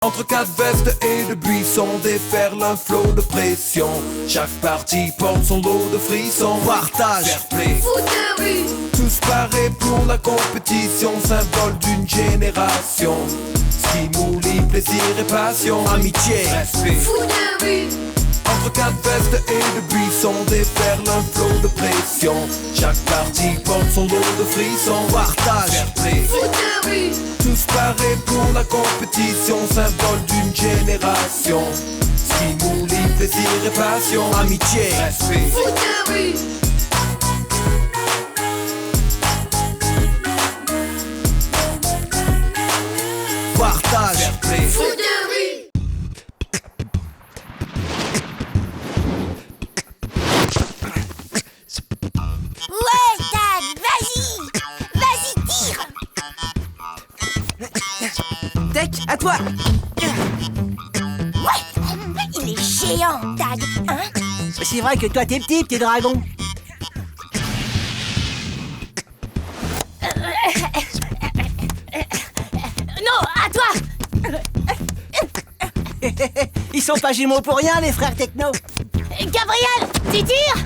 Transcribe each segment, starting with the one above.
Entre quatre vestes et le buisson déferle un flot de pression. Chaque partie porte son lot de frissons. Partage, fair play, foot de rue. tous pareils pour la compétition, symbole d'une génération. Ce qui nous lie, plaisir et passion. amitié, Respect. Foot de rue. Entre quatre vestes et le buisson déferle un flot de pression. Chaque partie porte son lot de frissons. partage, Fair play, Foot de rue. tous pareils pour la compétition, symbole d'une génération. Ce qui nous lie, plaisir et passion. amitié, Respect. Foot de rue. partage, Fair play. Foot de rue. Ouais, Tag, vas-y! Vas-y, tire! Tech, à toi. Ouais! Il est géant, Tag, hein? C'est vrai que toi t'es petit dragon. Non, à toi! Ils sont pas jumeaux pour rien, les frères techno. Gabriel, tu tires?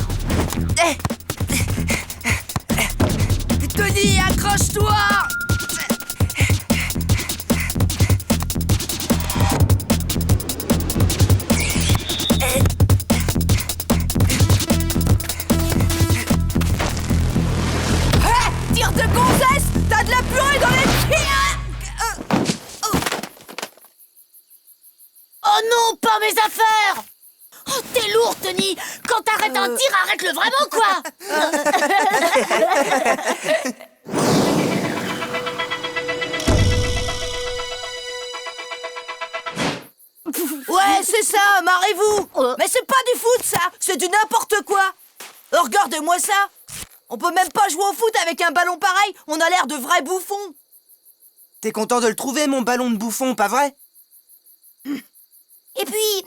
Tony, accroche-toi. Tire de gonzesse! T'as de la purée dans les pieds! Oh non, pas mes affaires! Oh, t'es lourd, Tony! Quand t'arrêtes un tir, arrête-le vraiment, quoi! Ouais, c'est ça, marrez-vous! Mais c'est pas du foot, ça! C'est du n'importe quoi! Oh, regarde-moi ça! On peut même pas jouer au foot avec un ballon pareil! On a l'air de vrais bouffons! T'es content de le trouver, mon ballon de bouffon, pas vrai? Et puis,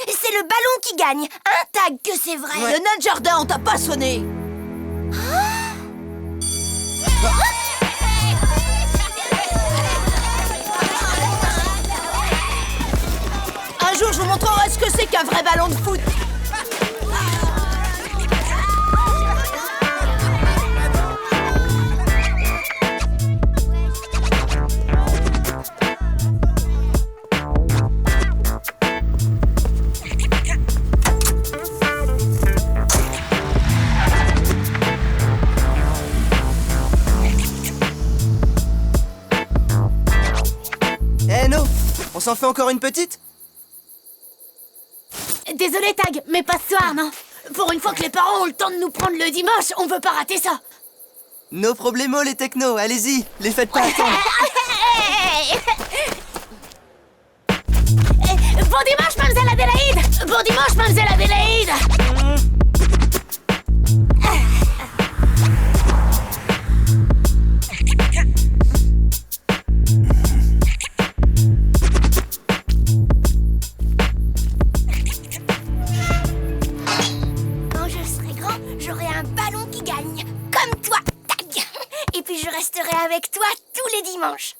c'est le ballon qui gagne! Un Tag, que c'est vrai! Le nain de jardin, on t'a pas sonné! Un jour, je vous montrerai ce que c'est qu'un vrai ballon de foot! Eh no, on s'en fait encore une petite? Désolé, Tag, mais pas ce soir, non? Pour une fois que les parents ont le temps de nous prendre le dimanche, on peut pas rater ça! Nos problemos, les technos, allez-y, les faites pas attendre. Bon dimanche, mademoiselle Adélaïde! Bon dimanche, mademoiselle Adélaïde! Quand je serai grand, j'aurai un ballon qui gagne, comme toi, Tag! Et puis je resterai avec toi tous les dimanches.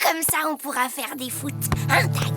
Comme ça, on pourra faire des foot, hein, Tag?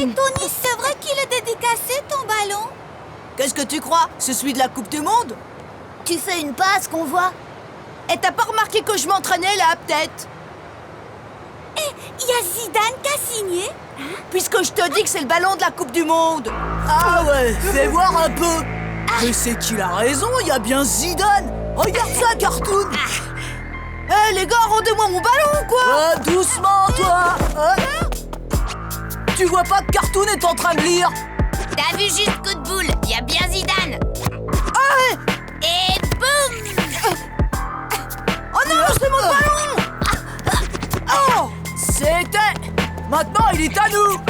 Et Tony, c'est vrai qu'il est dédicacé, ton ballon? Qu'est-ce que tu crois? C'est celui de la Coupe du Monde? Tu fais une passe qu'on voit. Et t'as pas remarqué que je m'entraînais là, peut-être? Il y a Zidane qui a signé. Puisque je te dis que c'est le ballon de la Coupe du Monde! Ah ouais, fais voir un peu. Mais c'est qu'il a raison, il y a bien Zidane. Regarde ça, Cartoon. Eh les gars, rendez-moi mon ballon, quoi! Ah, doucement, toi. Tu vois pas que Cartoon est en train de lire? T'as vu juste coup de boule, il y a bien Zidane. Et boum! Oh non, c'est mon ballon! Oh! C'était Maintenant, il est à nous.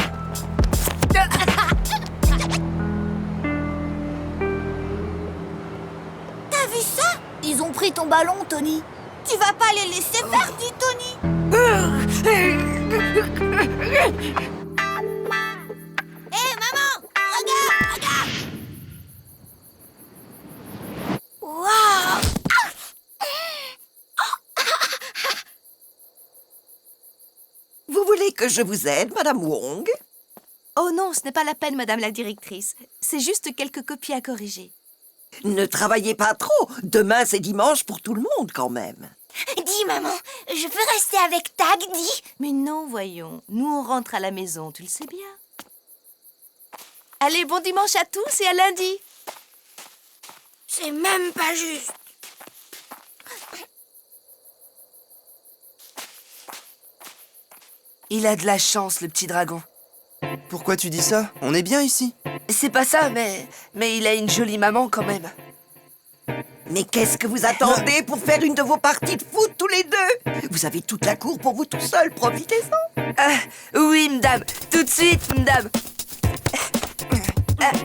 T'as vu ça? Ils ont pris ton ballon, Tony. Tu vas pas les laisser faire, dit Tony. Hé, maman! Regarde! Waouh! Vous voulez que je vous aide, Madame Wong? Oh non, ce n'est pas la peine, Madame la directrice. C'est juste quelques copies à corriger. Ne travaillez pas trop. Demain, c'est dimanche pour tout le monde, quand même. Dis, maman, je peux rester avec Tag, dis. Mais non, voyons. Nous, on rentre à la maison, tu le sais bien. Allez, bon dimanche à tous et à lundi. C'est même pas juste. Il a de la chance, le petit dragon. Pourquoi tu dis ça? On est bien ici. C'est pas ça, mais il a une jolie maman quand même. Mais qu'est-ce que vous attendez pour faire une de vos parties de foot tous les deux? Vous avez toute la cour pour vous tout seul, profitez-en. Ah, oui, madame. Tout de suite, madame.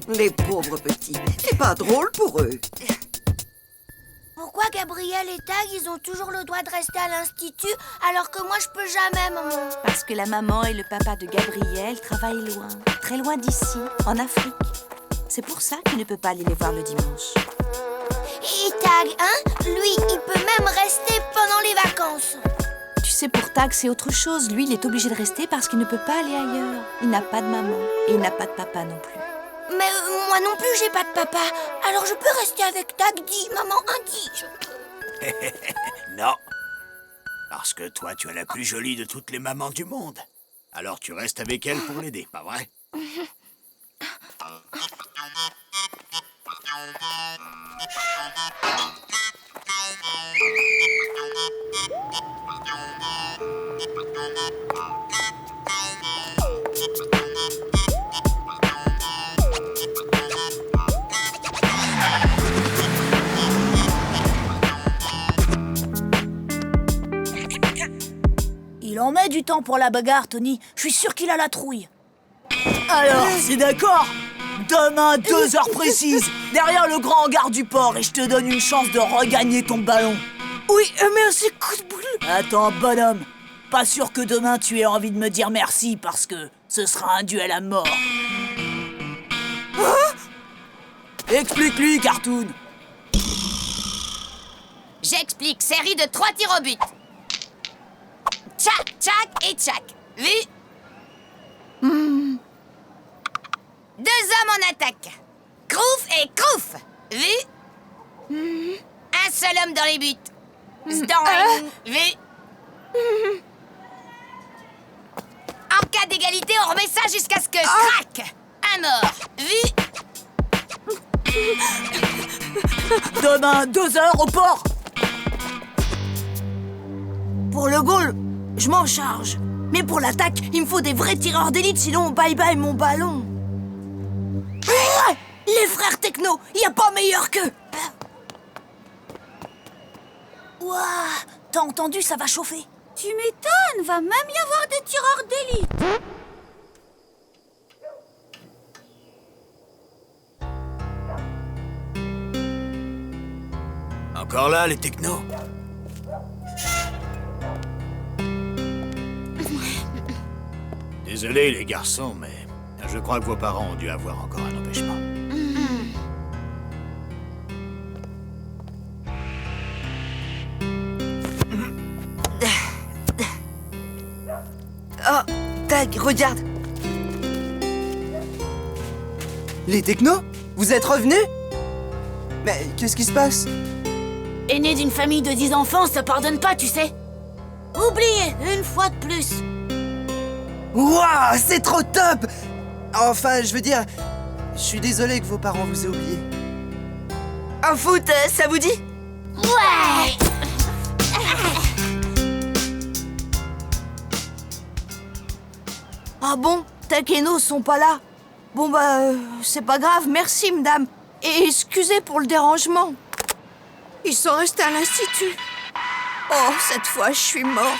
Les pauvres petits, c'est pas drôle pour eux. Pourquoi Gabriel et Tag, ils ont toujours le droit de rester à l'institut, alors que moi, je peux jamais, maman? Parce que la maman et le papa de Gabriel travaillent loin, très loin d'ici, en Afrique. C'est pour ça qu'il ne peut pas aller les voir le dimanche. Et Tag, hein? Lui, il peut même rester pendant les vacances. Tu sais, pour Tag, c'est autre chose. Lui, il est obligé de rester parce qu'il ne peut pas aller ailleurs. Il n'a pas de maman et il n'a pas de papa non plus. Mais moi non plus, j'ai pas de papa. Alors je peux rester avec Tag, dis, maman, dis. Non. Parce que toi, tu es la plus jolie de toutes les mamans du monde. Alors tu restes avec elle pour l'aider, pas vrai? Il en met du temps pour la bagarre, Tony. Je suis sûr qu'il a la trouille. Alors, c'est d'accord? Demain, 2 heures précises, derrière le grand hangar du port, et je te donne une chance de regagner ton ballon. Oui, merci, coup de boule. Attends, bonhomme. Pas sûr que demain tu aies envie de me dire merci, parce que ce sera un duel à mort. Explique-lui, Cartoon. J'explique, série de 3 tirs au but. Tchac, tchac et tchac. Vu? 2 hommes en attaque. Crouf et crouf. Vu? Un seul homme dans les buts. Zdoing. Vu? En cas d'égalité, on remet ça jusqu'à ce que crac. Un mort. Vu? Demain, 2 heures au port. Pour le goal, je m'en charge. Mais pour l'attaque, il me faut des vrais tireurs d'élite, sinon bye bye mon ballon. Ah, les frères Techno, il n'y a pas meilleur qu'eux. Ouah, t'as entendu, ça va chauffer. Tu m'étonnes, va même y avoir des tireurs d'élite. Encore là, les technos? Désolé, les garçons, mais je crois que vos parents ont dû avoir encore un empêchement. Oh, Tag, regarde. Les technos? Vous êtes revenus? Mais qu'est-ce qui se passe? Aîné d'une famille de 10 enfants, ça pardonne pas, tu sais. Oubliez, une fois de plus. Waouh, c'est trop top! Enfin, je veux dire, je suis désolé que vos parents vous aient oublié. Un foot, ça vous dit? Ouais. Ah bon, Tag et No sont pas là. Bon bah, c'est pas grave, merci madame. Et excusez pour le dérangement. Ils sont restés à l'institut. Oh, cette fois, je suis mort.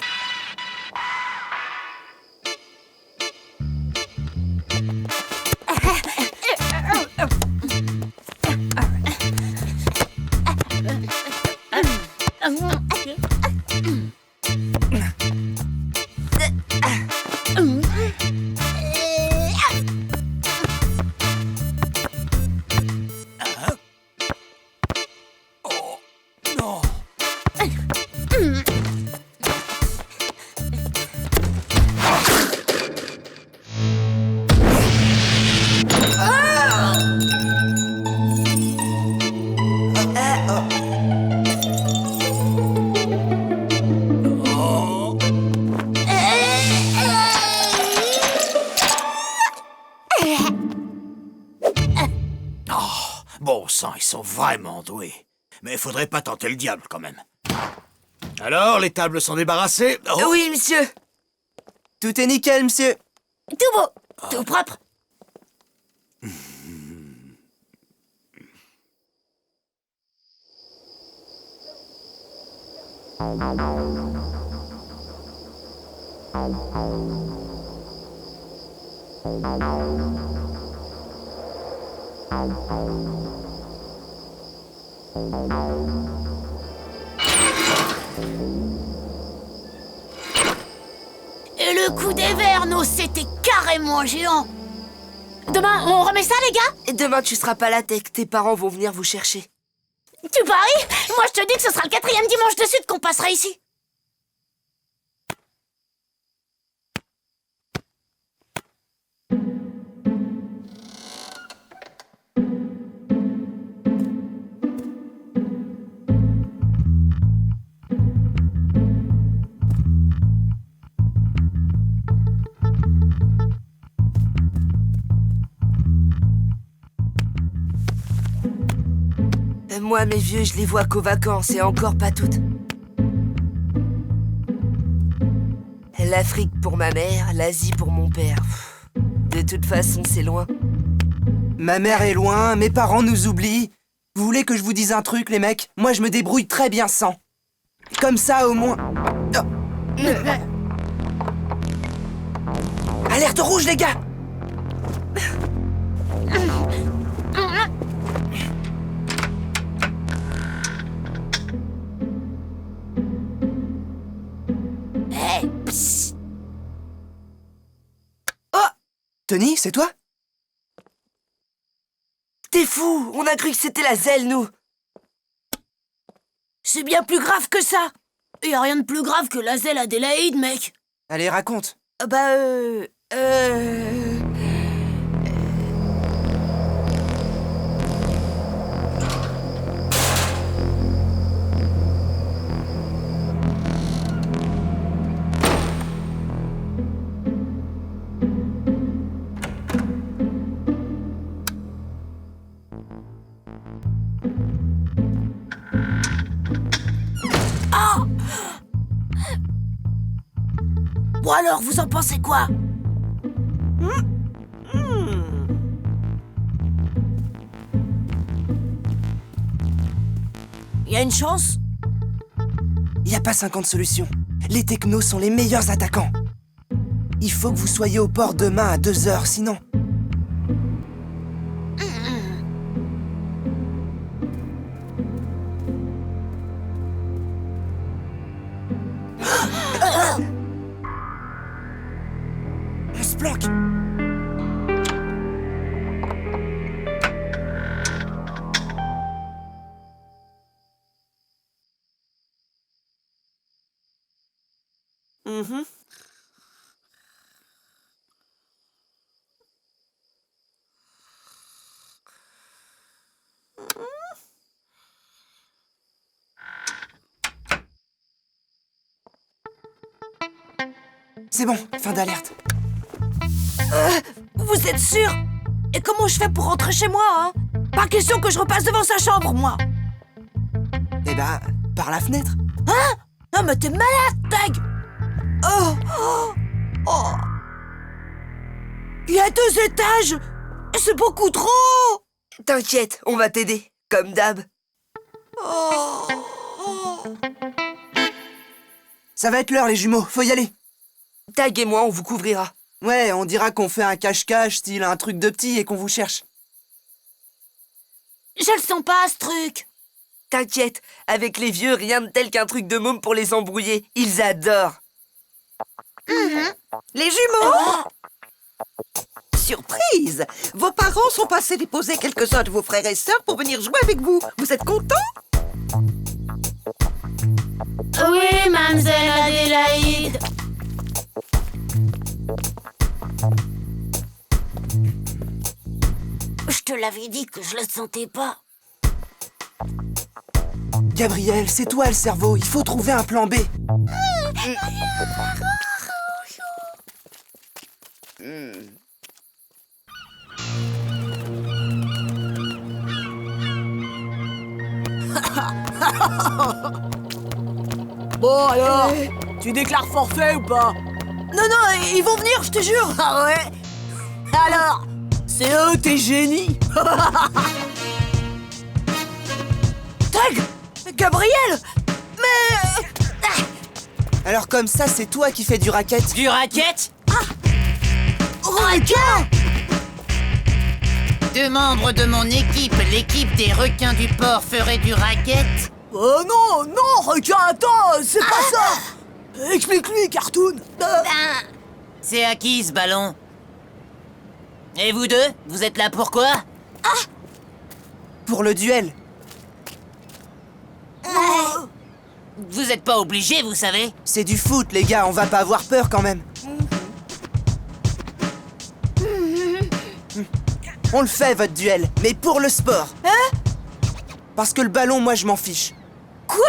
Oh, bon sang, ils sont vraiment doués. Mais faudrait pas tenter le diable, quand même. Alors, les tables sont débarrassées? Oh. Oui, monsieur. Tout est nickel, monsieur. Tout beau, tout propre. Et le coup des verres, non, c'était carrément géant. Demain, on remet ça, les gars? Et demain, tu seras pas là, Tech. Tes parents vont venir vous chercher. Tu paries? Moi, je te dis que ce sera le 4e dimanche de suite qu'on passera ici. Moi, mes vieux, je les vois qu'aux vacances et encore pas toutes. L'Afrique pour ma mère, l'Asie pour mon père. De toute façon, c'est loin. Ma mère est loin, mes parents nous oublient. Vous voulez que je vous dise un truc, les mecs? Moi, je me débrouille très bien sans. Comme ça, au moins... Oh. Alerte rouge, les gars! Hey, psst. Oh! Tony, c'est toi? T'es fou! On a cru que c'était la zèle, nous! C'est bien plus grave que ça. Y a rien de plus grave que la zèle Adélaïde, mec. Allez, raconte. Bon alors, vous en pensez quoi? Y a une chance? Y a pas 50 solutions. Les technos sont les meilleurs attaquants. Il faut que vous soyez au port demain à 2h, sinon... On se planque. C'est bon, fin d'alerte. Vous êtes sûr? Et comment je fais pour rentrer chez moi, hein? Pas question que je repasse devant sa chambre, moi. Eh ben, par la fenêtre. Hein? Non mais t'es malade, Tag. Oh, oh, oh. Il y a 2 étages. C'est beaucoup trop. T'inquiète, on va t'aider, comme d'hab. Oh, oh. Ça va être l'heure, les jumeaux, faut y aller. Tag et moi, on vous couvrira. Ouais, on dira qu'on fait un cache-cache, style un truc de petit, et qu'on vous cherche. Je le sens pas, ce truc. T'inquiète, avec les vieux, rien de tel qu'un truc de môme pour les embrouiller. Ils adorent. Les jumeaux! Surprise! Vos parents sont passés déposer quelques-uns de vos frères et sœurs pour venir jouer avec vous. Vous êtes contents? Oui, mademoiselle Adélaïde. Je te l'avais dit que je le sentais pas. Gabriel, c'est toi le cerveau, il faut trouver un plan B. Bon alors, tu déclares forfait ou pas? Non, non, ils vont venir, je te jure. Ah ouais? Alors, c'est eux tes génies? Tag, Gabriel, mais... Alors comme ça, c'est toi qui fais du racket? Du racket? Requin! 2 membres de mon équipe, l'équipe des requins du port, ferait du racket? Oh non, non, requin, attends, c'est pas ça! Explique-lui, Cartoon! C'est à qui ce ballon? Et vous deux, vous êtes là pourquoi? Pour le duel. Vous êtes pas obligés, vous savez. C'est du foot, les gars, on va pas avoir peur quand même. On le fait, votre duel, mais pour le sport. Hein? Parce que le ballon, moi, je m'en fiche. Quoi?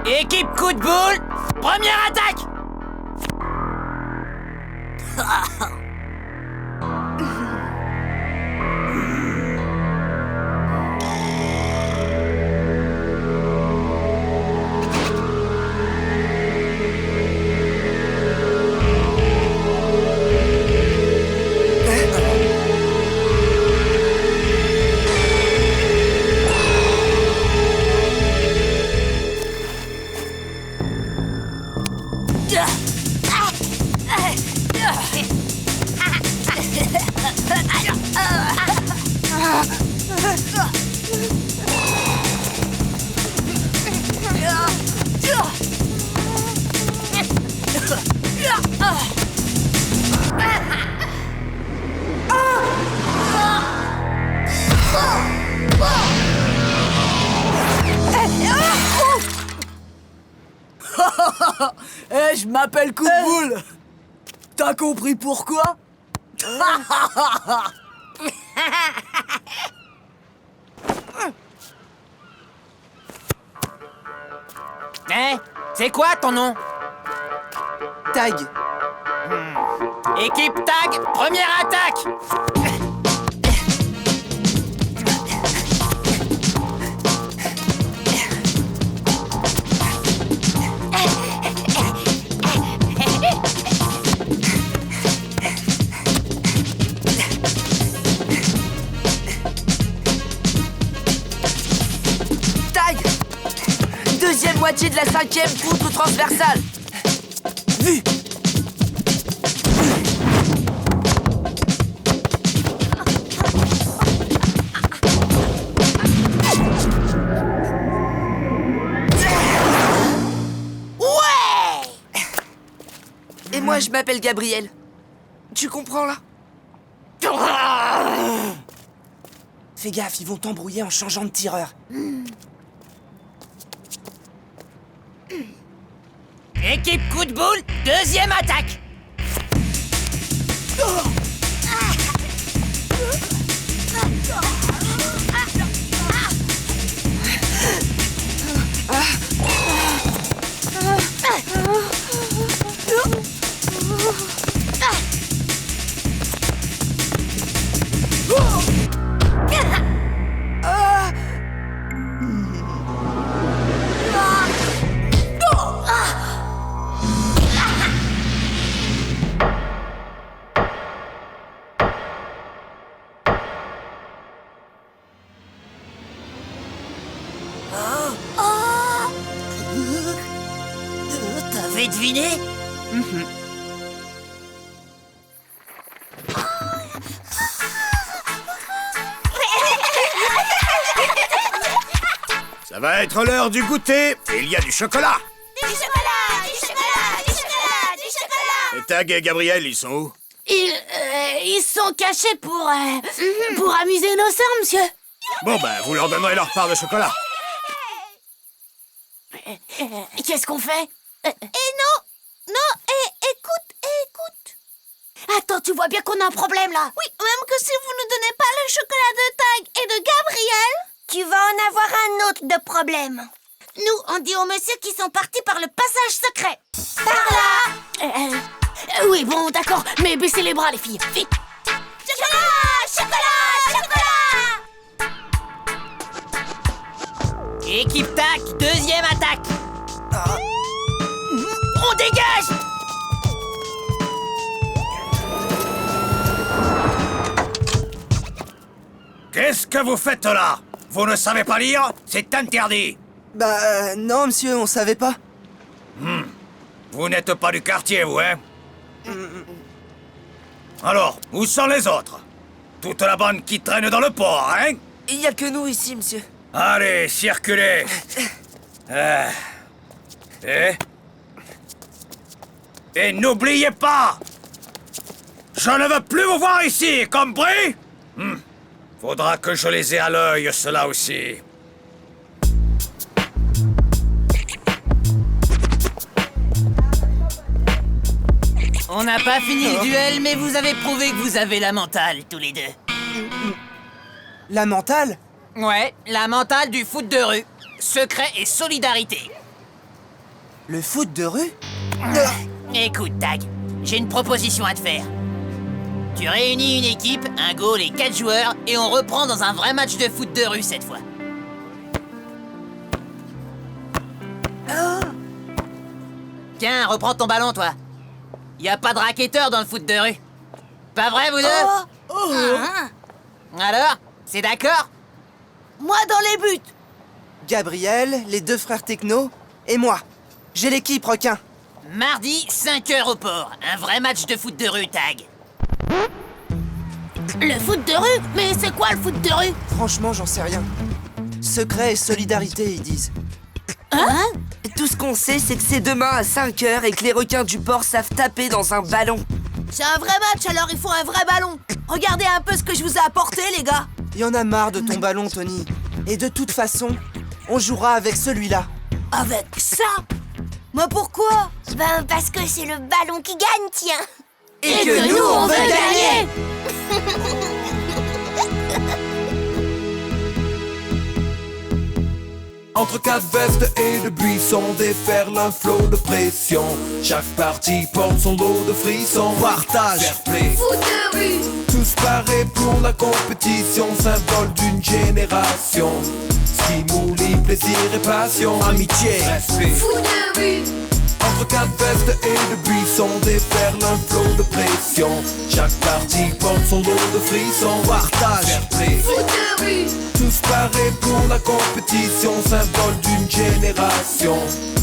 Équipe coup de boule, première attaque! Eh, je m'appelle Coup de Boule! T'as compris pourquoi? Eh, c'est quoi ton nom? Tag. Équipe tag, première attaque! Tag! Deuxième moitié de la 5e contre transversale. Vu. Et moi, je m'appelle Gabriel. Tu comprends, là? Fais gaffe, ils vont t'embrouiller en changeant de tireur. Équipe coup de boule, deuxième attaque! T'avais deviné? Ça va être l'heure du goûter et il y a du chocolat. Du chocolat, du chocolat, du chocolat, du chocolat. Et Tag et Gabriel, ils sont où? Ils sont cachés pour amuser nos sœurs, monsieur. Bon, ben, vous leur donnerez leur part de chocolat. Qu'est-ce qu'on fait? Écoute. Attends, tu vois bien qu'on a un problème, là. Oui, même que si vous ne donnez pas le chocolat de Tag et de Gabriel, tu vas en avoir un autre de problème. Nous, on dit aux messieurs qui sont partis par le passage secret. Par là. Oui, bon, d'accord, mais baissez les bras, les filles, vite. Chocolat, chocolat, chocolat. Équipe TAC, deuxième attaque. On dégage. Qu'est-ce que vous faites là? Vous ne savez pas lire? C'est interdit. Bah, non, monsieur, on savait pas. Vous n'êtes pas du quartier, vous, hein? Alors, où sont les autres? Toute la bande qui traîne dans le port, hein? Il y a que nous ici, monsieur. Allez, circulez. Et n'oubliez pas, je ne veux plus vous voir ici, compris? Faudra que je les ai à l'œil, ceux-là aussi. On n'a pas fini le duel, mais vous avez prouvé que vous avez la mentale, tous les deux. La mentale? Ouais, la mentale du foot de rue. Secret et solidarité. Le foot de rue? Écoute, Tag, j'ai une proposition à te faire. Tu réunis une équipe, un goal et 4 joueurs, et on reprend dans un vrai match de foot de rue cette fois. Tiens, reprends ton ballon, toi. Y a pas de racketteur dans le foot de rue. Pas vrai, vous deux? Alors, c'est d'accord? Moi dans les buts. Gabriel, les deux frères Techno, et moi. J'ai l'équipe, requin. Mardi, 5h au port. Un vrai match de foot de rue, Tag. Le foot de rue? Mais c'est quoi le foot de rue? Franchement, j'en sais rien. Secret et solidarité, ils disent. Hein? Tout ce qu'on sait, c'est que c'est demain à 5h et que les requins du port savent taper dans un ballon. C'est un vrai match, alors il faut un vrai ballon. Regardez un peu ce que je vous ai apporté, les gars. Y en a marre de ton ballon, Tony. Et de toute façon, on jouera avec celui-là. Avec ça? Mais pourquoi? Ben, parce que c'est le ballon qui gagne, tiens. Et que nous, on veut gagner. Entre quatre vestes et de buissons déferle un flot de pression. Chaque partie porte son lot de frissons. Partage, fair play, Foot de rue, tous parés pour la compétition, symbole d'une génération. Ce qui nous lie, plaisir et passion, amitié, respect. foot de rue, Entre quatre vestes et de buissons déferle un flot de pression. Chaque partie porte son lot de frissons. Partage, fair play, foot de rue, tous parés pour la compétition, symbole d'une génération.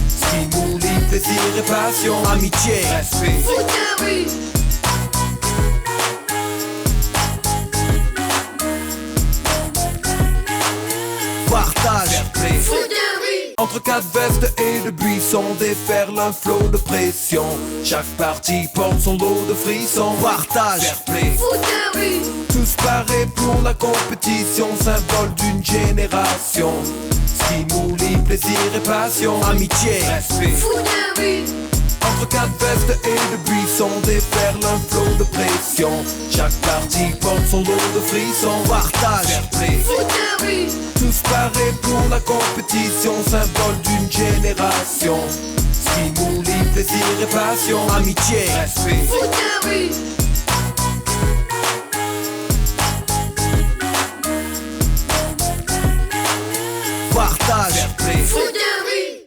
Ce qui nous lie, plaisir et passion, amitié, respect. foot de rue, Partage, fair play. foot de rue, Entre quatre vestes et de buissons déferle un flot de pression. Chaque partie porte son lot de frissons. Partage, fair play, foot de rue, tous parés pour la compétition, symbole d'une génération. Ce qui nous lie, plaisir et passion, amitié, respect. foot de rue, Entre quatre vestes et de buissons déferle un flot de pression. Chaque partie porte son lot de frissons. Partage, fair play, foot de rue, tous parés pour la compétition, symbole d'une génération. Ce qui nous lie, plaisir et passion, amitié, respect. foot de rue, Partage, fair play, foot de rue,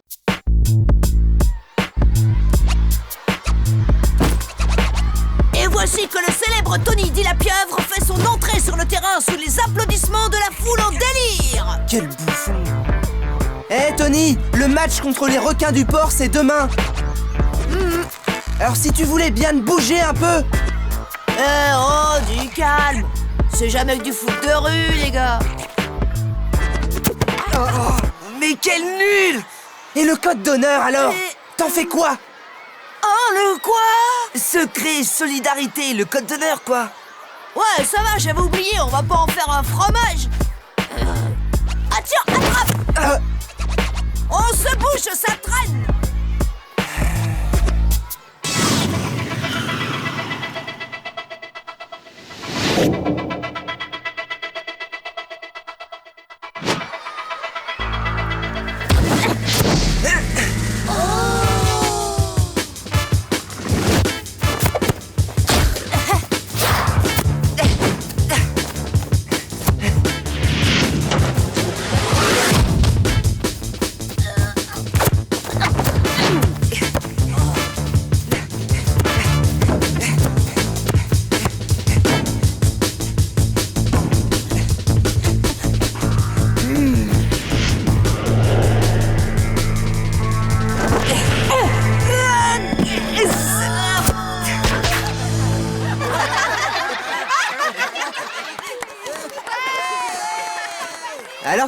Et voici que le célèbre Tony Dit la Pieuvre fait son entrée sur le terrain sous les applaudissements de la foule en délire. Quel bouffon. Eh Tony, le match contre les requins du port, c'est demain. Alors si tu voulais bien te bouger un peu. Oh, du calme. C'est jamais que du foot de rue, les gars. Mais quel nul! Et le code d'honneur alors? T'en fais quoi? Oh, le quoi? Secret, solidarité, le code d'honneur, quoi. Ouais, ça va, j'avais oublié, on va pas en faire un fromage. Ah tiens, attrape. On se bouge, ça traîne.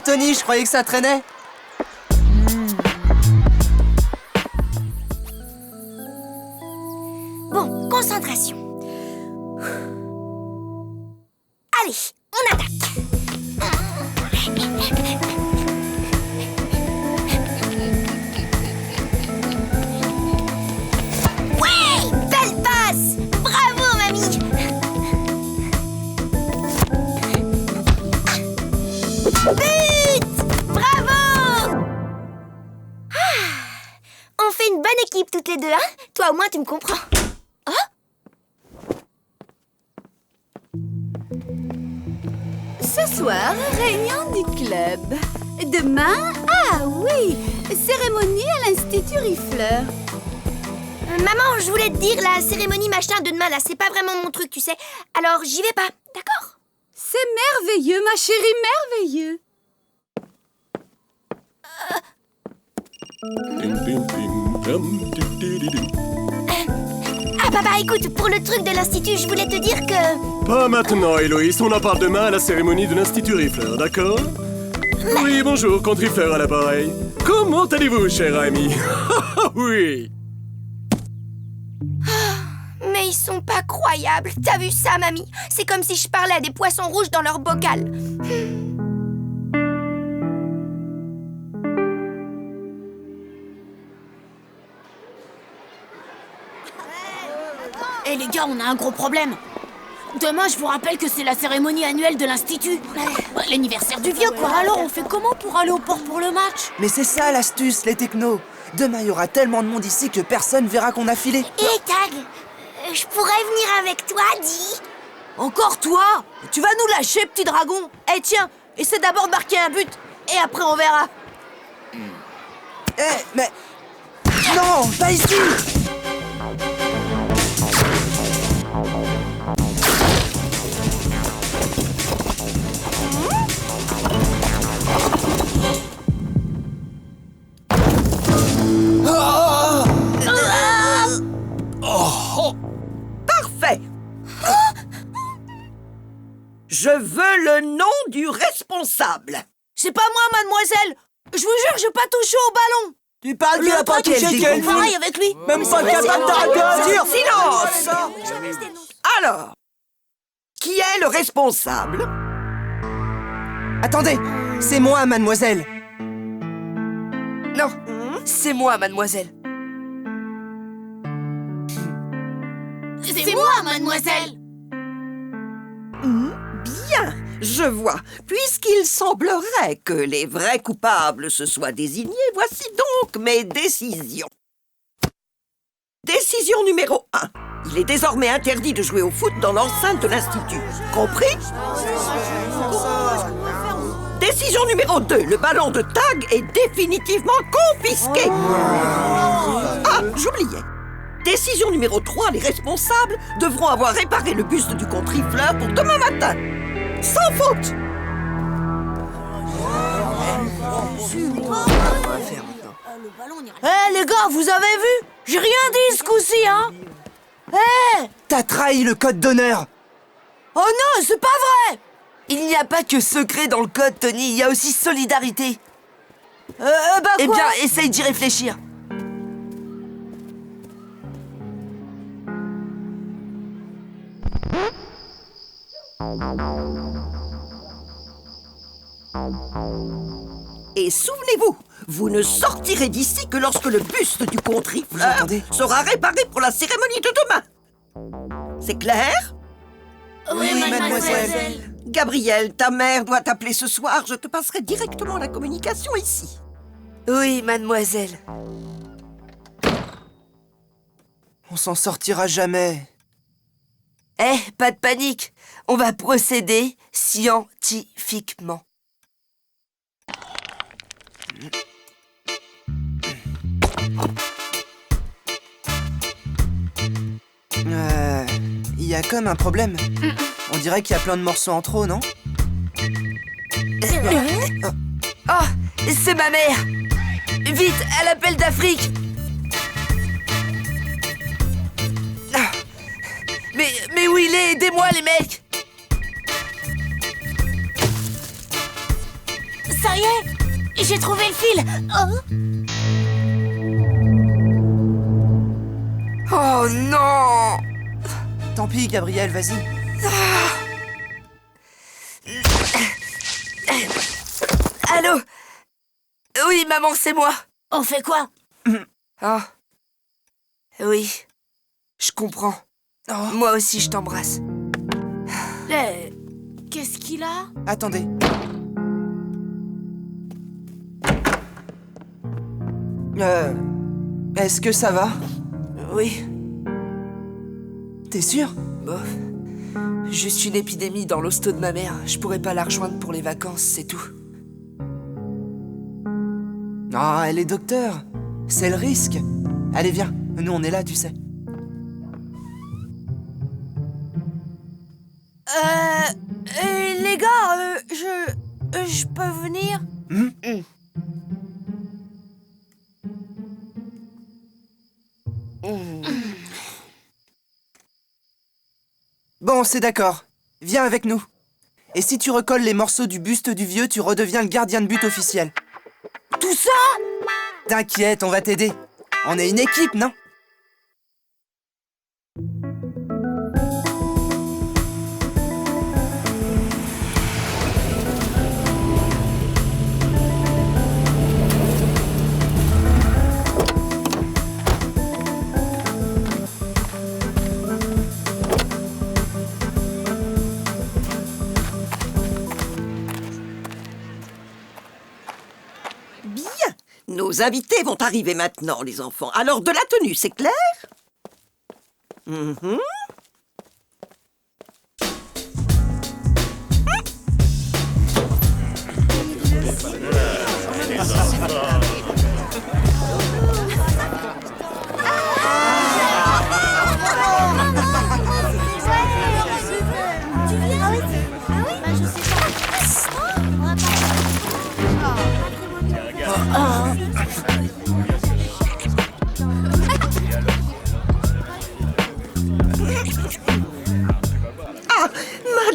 Tony, je croyais que ça traînait. Bon, concentration. Allez, on attaque. Ouais, belle passe. Bravo, mamie. But! Bravo! On fait une bonne équipe toutes les deux, hein? Toi au moins tu me comprends. Ce soir, réunion du club. Demain, ah oui, cérémonie à l'Institut Rifleur. Maman, je voulais te dire, la cérémonie machin de demain là, c'est pas vraiment mon truc, tu sais. Alors j'y vais pas, d'accord? C'est merveilleux, ma chérie, merveilleux. Ah papa, écoute, pour le truc de l'institut, je voulais te dire que... Pas maintenant, Héloïse. On en parle demain à la cérémonie de l'Institut Rifleur, d'accord? Oui, bonjour, Comte Rifleur à l'appareil. Comment allez-vous, cher ami? Oui. Mais ils sont pas croyables. T'as vu ça, mamie? C'est comme si je parlais à des poissons rouges dans leur bocal. Eh les gars, on a un gros problème. Demain, je vous rappelle que c'est la cérémonie annuelle de l'Institut. L'anniversaire du vieux, quoi. Alors, on fait comment pour aller au port pour le match? Mais c'est ça l'astuce, les technos. Demain, il y aura tellement de monde ici que personne verra qu'on a filé. Et Tag, je pourrais venir avec toi, dis. Encore toi? Tu vas nous lâcher, petit dragon? Eh tiens, essaie d'abord de marquer un but, et après on verra. Eh, mais... Non, pas ici! Parfait. Je veux le nom du responsable. C'est pas moi, mademoiselle. Je vous jure, j'ai pas touché au ballon. Tu parles qu'il a pas touché Kelvin? Pareil avec lui. Même pas capable d'arrêter à dire. Silence. Alors, qui est le responsable? Attendez, c'est moi, mademoiselle. Non, c'est moi, mademoiselle. C'est moi, mademoiselle. Bien, je vois. Puisqu'il semblerait que les vrais coupables se soient désignés, voici donc mes décisions. Décision numéro 1. Il est désormais interdit de jouer au foot dans l'enceinte de l'Institut. Compris? Décision numéro 2. Le ballon de Tag est définitivement confisqué. Ah, j'oubliais. Décision numéro 3. Les responsables devront avoir réparé le buste du comte Rifleur pour demain matin. Sans faute. Eh les gars, vous avez vu? J'ai rien dit ce coup-ci, hein? Eh! T'as trahi le code d'honneur. Oh non, c'est pas vrai! Il n'y a pas que secret dans le code, Tony, il y a aussi solidarité. Bah Eh quoi? bien, essaye d'y réfléchir. Et souvenez-vous, vous ne sortirez d'ici que lorsque le buste du comte Rifleur entendez? sera réparé pour la cérémonie de demain. C'est clair? Oui, mademoiselle. Gabrielle, ta mère doit t'appeler ce soir. Je te passerai directement la communication ici. Oui, mademoiselle. On s'en sortira jamais. Eh, pas de panique. On va procéder scientifiquement. Il y a comme un problème. On dirait qu'il y a plein de morceaux en trop, non? Oh, c'est ma mère. Vite, à l'appel d'Afrique. Ah. Mais où il est? Aidez-moi, les mecs. Ça Ça y est, j'ai trouvé le fil. Oh non! Tant pis, Gabriel, vas-y. Allô? Oui, maman, c'est moi. On fait quoi? Ah. Oui. Je comprends. Moi aussi, je t'embrasse. Qu'est-ce qu'il a? Attendez. Est-ce que ça va? Oui. T'es sûr? Bof. Juste une épidémie dans l'hosto de ma mère. Je pourrais pas la rejoindre pour les vacances, c'est tout. Ah, elle est docteur. C'est le risque. Allez, viens. Nous, on est là, tu sais. Les gars, je peux venir? Bon, c'est d'accord. Viens avec nous. Et si tu recolles les morceaux du buste du vieux, tu redeviens le gardien de but officiel. Tout ça? T'inquiète, on va t'aider. On est une équipe, non? Nos invités vont arriver maintenant, les enfants. Alors, de la tenue, c'est clair?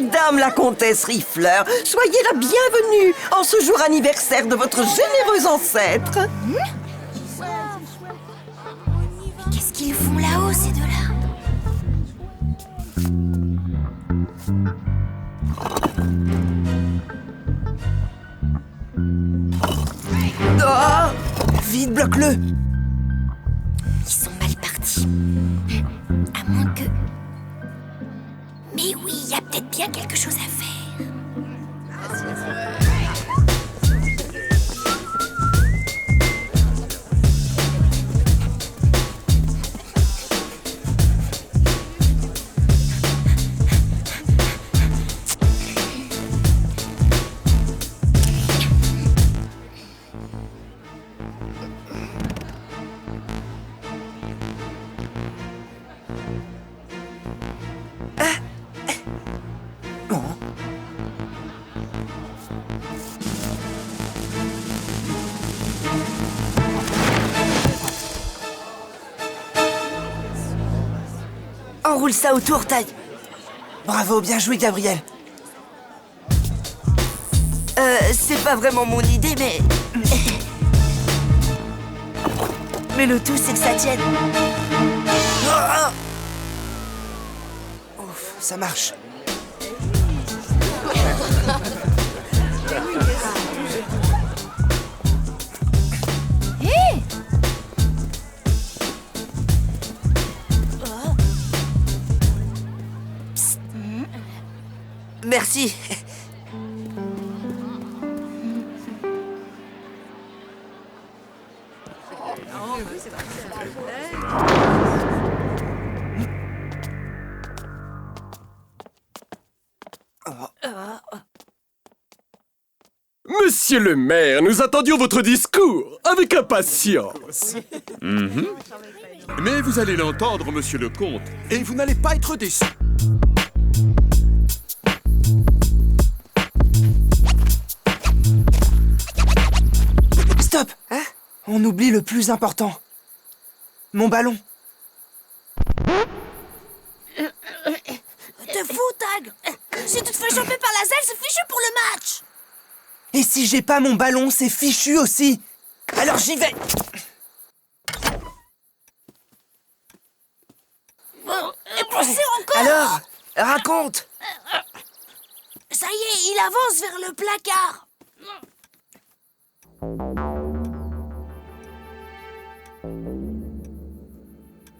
Madame la comtesse Riffleur, soyez la bienvenue en ce jour anniversaire de votre généreux ancêtre. Qu'est-ce qu'ils font là-haut, ces deux-là? Vite, bloque-le. Ils sont mal partis. À moins que... Mais oui, il y a peut-être bien quelque chose à faire. Enroule ça autour, Taille. Bravo, bien joué, Gabriel. C'est pas vraiment mon idée, mais... Mais le tout, c'est que ça tienne. Ouf, ça marche. Merci. Monsieur le maire, nous attendions votre discours avec impatience. Mais vous allez l'entendre, monsieur le comte, et vous n'allez pas être déçu. Stop! On oublie le plus important. Mon ballon. T'es fou, Tag? Si tu te fais choper par la selle, c'est fichu pour le match! Et si j'ai pas mon ballon, c'est fichu aussi. Alors j'y vais. Et poussez encore. Alors, raconte. Ça y est, il avance vers le placard.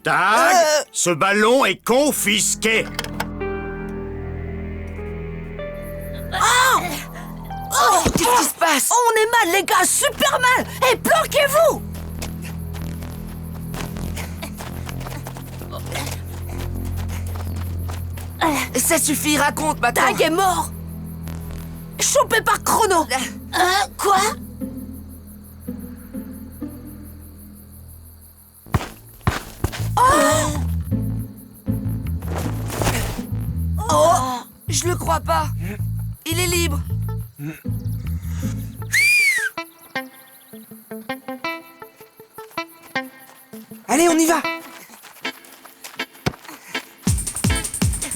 Tag, ce ballon est confisqué. Oh, Qu'est-ce qui se passe? on est mal, les gars, super mal. Et planquez-vous. Ça suffit, raconte maintenant. Tag est mort. Chopé par Chrono. Quoi? Je le crois pas. Il est libre. Allez, on y va.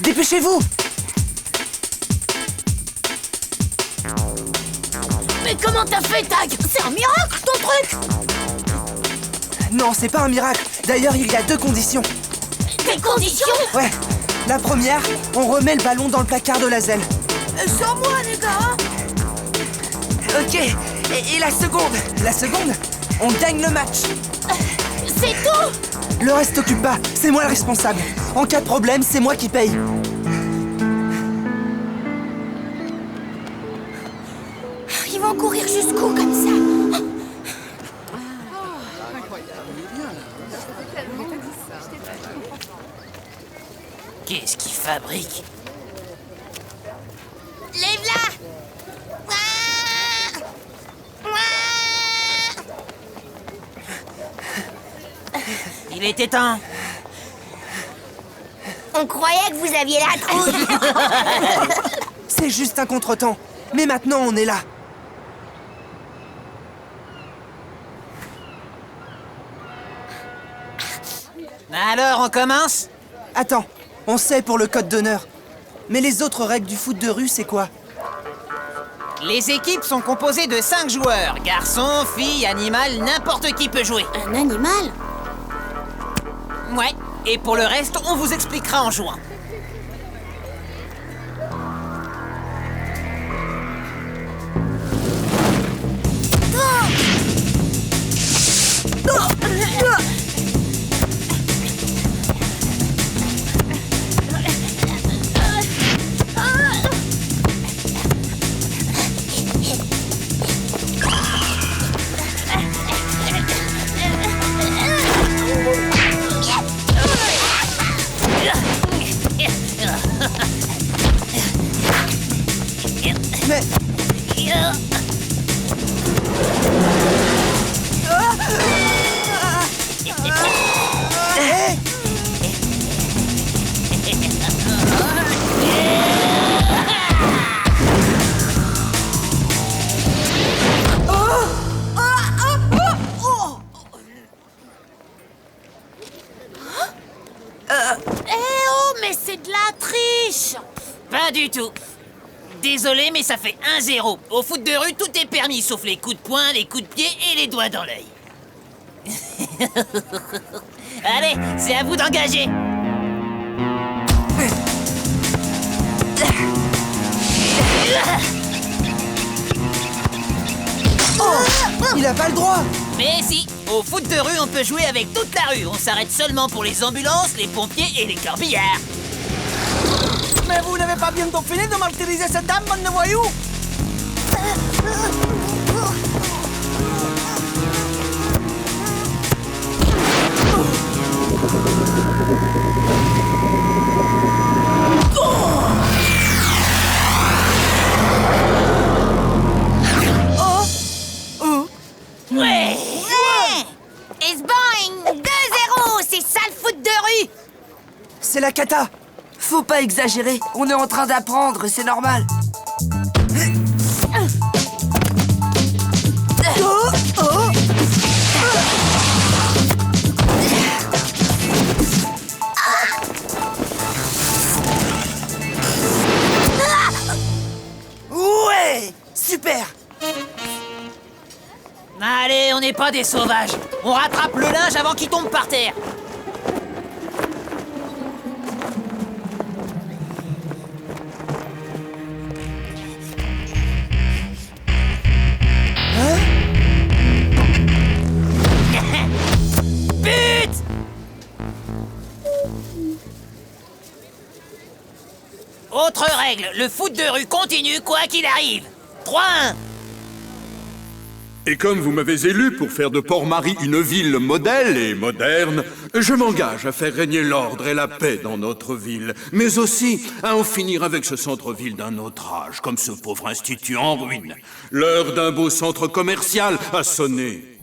Dépêchez-vous. Mais comment t'as fait, Tag? C'est un miracle, ton truc. Non, c'est pas un miracle. D'ailleurs, il y a 2 conditions. Des conditions? Ouais. La première, on remet le ballon dans le placard de la zèle. Sans moi, les gars. Ok. Et la seconde? La seconde, on gagne le match. C'est tout. Le reste t'occupe pas, c'est moi le responsable. En cas de problème, c'est moi qui paye. Ils vont courir jusqu'où comme ça? Qu'est-ce qu'il fabrique? Lève-la! Il est éteint. On croyait que vous aviez la trouille. C'est juste un contretemps. Mais maintenant, on est là. Alors, on commence? Attends, on sait pour le code d'honneur. Mais les autres règles du foot de rue, c'est quoi? Les équipes sont composées de 5 joueurs. Garçons, filles, animal, n'importe qui peut jouer. Un animal? Ouais. Et pour le reste, on vous expliquera en jouant. Mais... Hey! Mais c'est de la triche. Pas du tout. Désolé, mais ça fait 1-0. Au foot de rue, tout est permis, sauf les coups de poing, les coups de pied et les doigts dans l'œil. Allez, c'est à vous d'engager. Il a pas le droit! Mais si, au foot de rue, on peut jouer avec toute la rue. On s'arrête seulement pour les ambulances, les pompiers et les corbillards. Mais vous n'avez pas bientôt fini de martyriser cette dame, bande de voyous? Ouais. It's boing! 2-0! C'est ça le foot de rue! C'est la cata! Faut pas exagérer. On est en train d'apprendre, c'est normal. Ouais! Super! Allez, on n'est pas des sauvages. On rattrape le linge avant qu'il tombe par terre. But! Autre règle, le foot de rue continue quoi qu'il arrive. 3-1. Et comme vous m'avez élu pour faire de Port-Marie une ville modèle et moderne, je m'engage à faire régner l'ordre et la paix dans notre ville, mais aussi à en finir avec ce centre-ville d'un autre âge, comme ce pauvre institut en ruine. L'heure d'un beau centre commercial a sonné.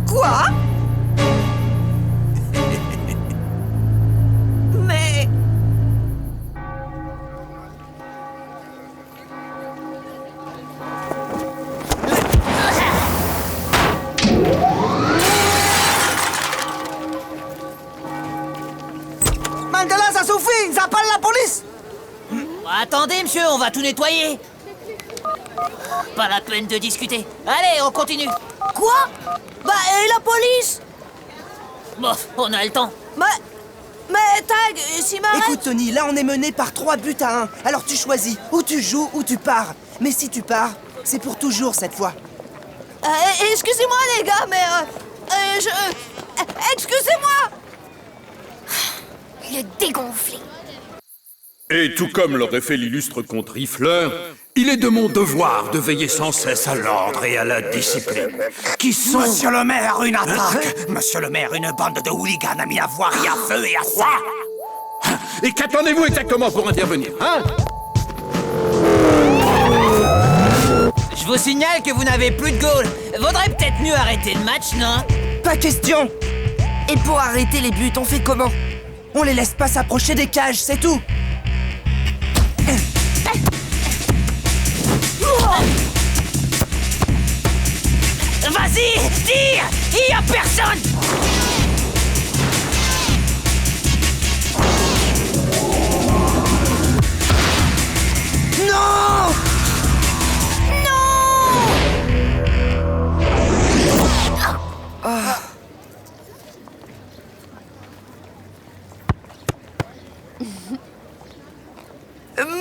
Quoi? Mais... Mandela, ça suffit! J'appelle la police! Attendez, monsieur, on va tout nettoyer. Pas la peine de discuter. Allez, on continue. Quoi? Bah, et la police? Bon, on a le temps. Mais Tag, si m'arrête... Écoute, Tony, là on est mené par 3 buts à 1. Alors tu choisis, ou tu joues, ou tu pars. Mais si tu pars, c'est pour toujours cette fois. Excusez-moi, les gars, mais... excusez-moi! Le dégonflé. Et tout comme l'aurait fait l'illustre comte Rifleur, il est de mon devoir de veiller sans cesse à l'ordre et à la discipline. Qui sont... Monsieur le maire, une attaque! Monsieur le maire, une bande de hooligans a mis la voirie à feu et à sang! Et qu'attendez-vous exactement pour intervenir, hein? Je vous signale que vous n'avez plus de goal. Vaudrait peut-être mieux arrêter le match, non? Pas question! Et pour arrêter les buts, on fait comment? On les laisse pas s'approcher des cages, c'est tout! Vas-y, tire! Il y a personne! Non!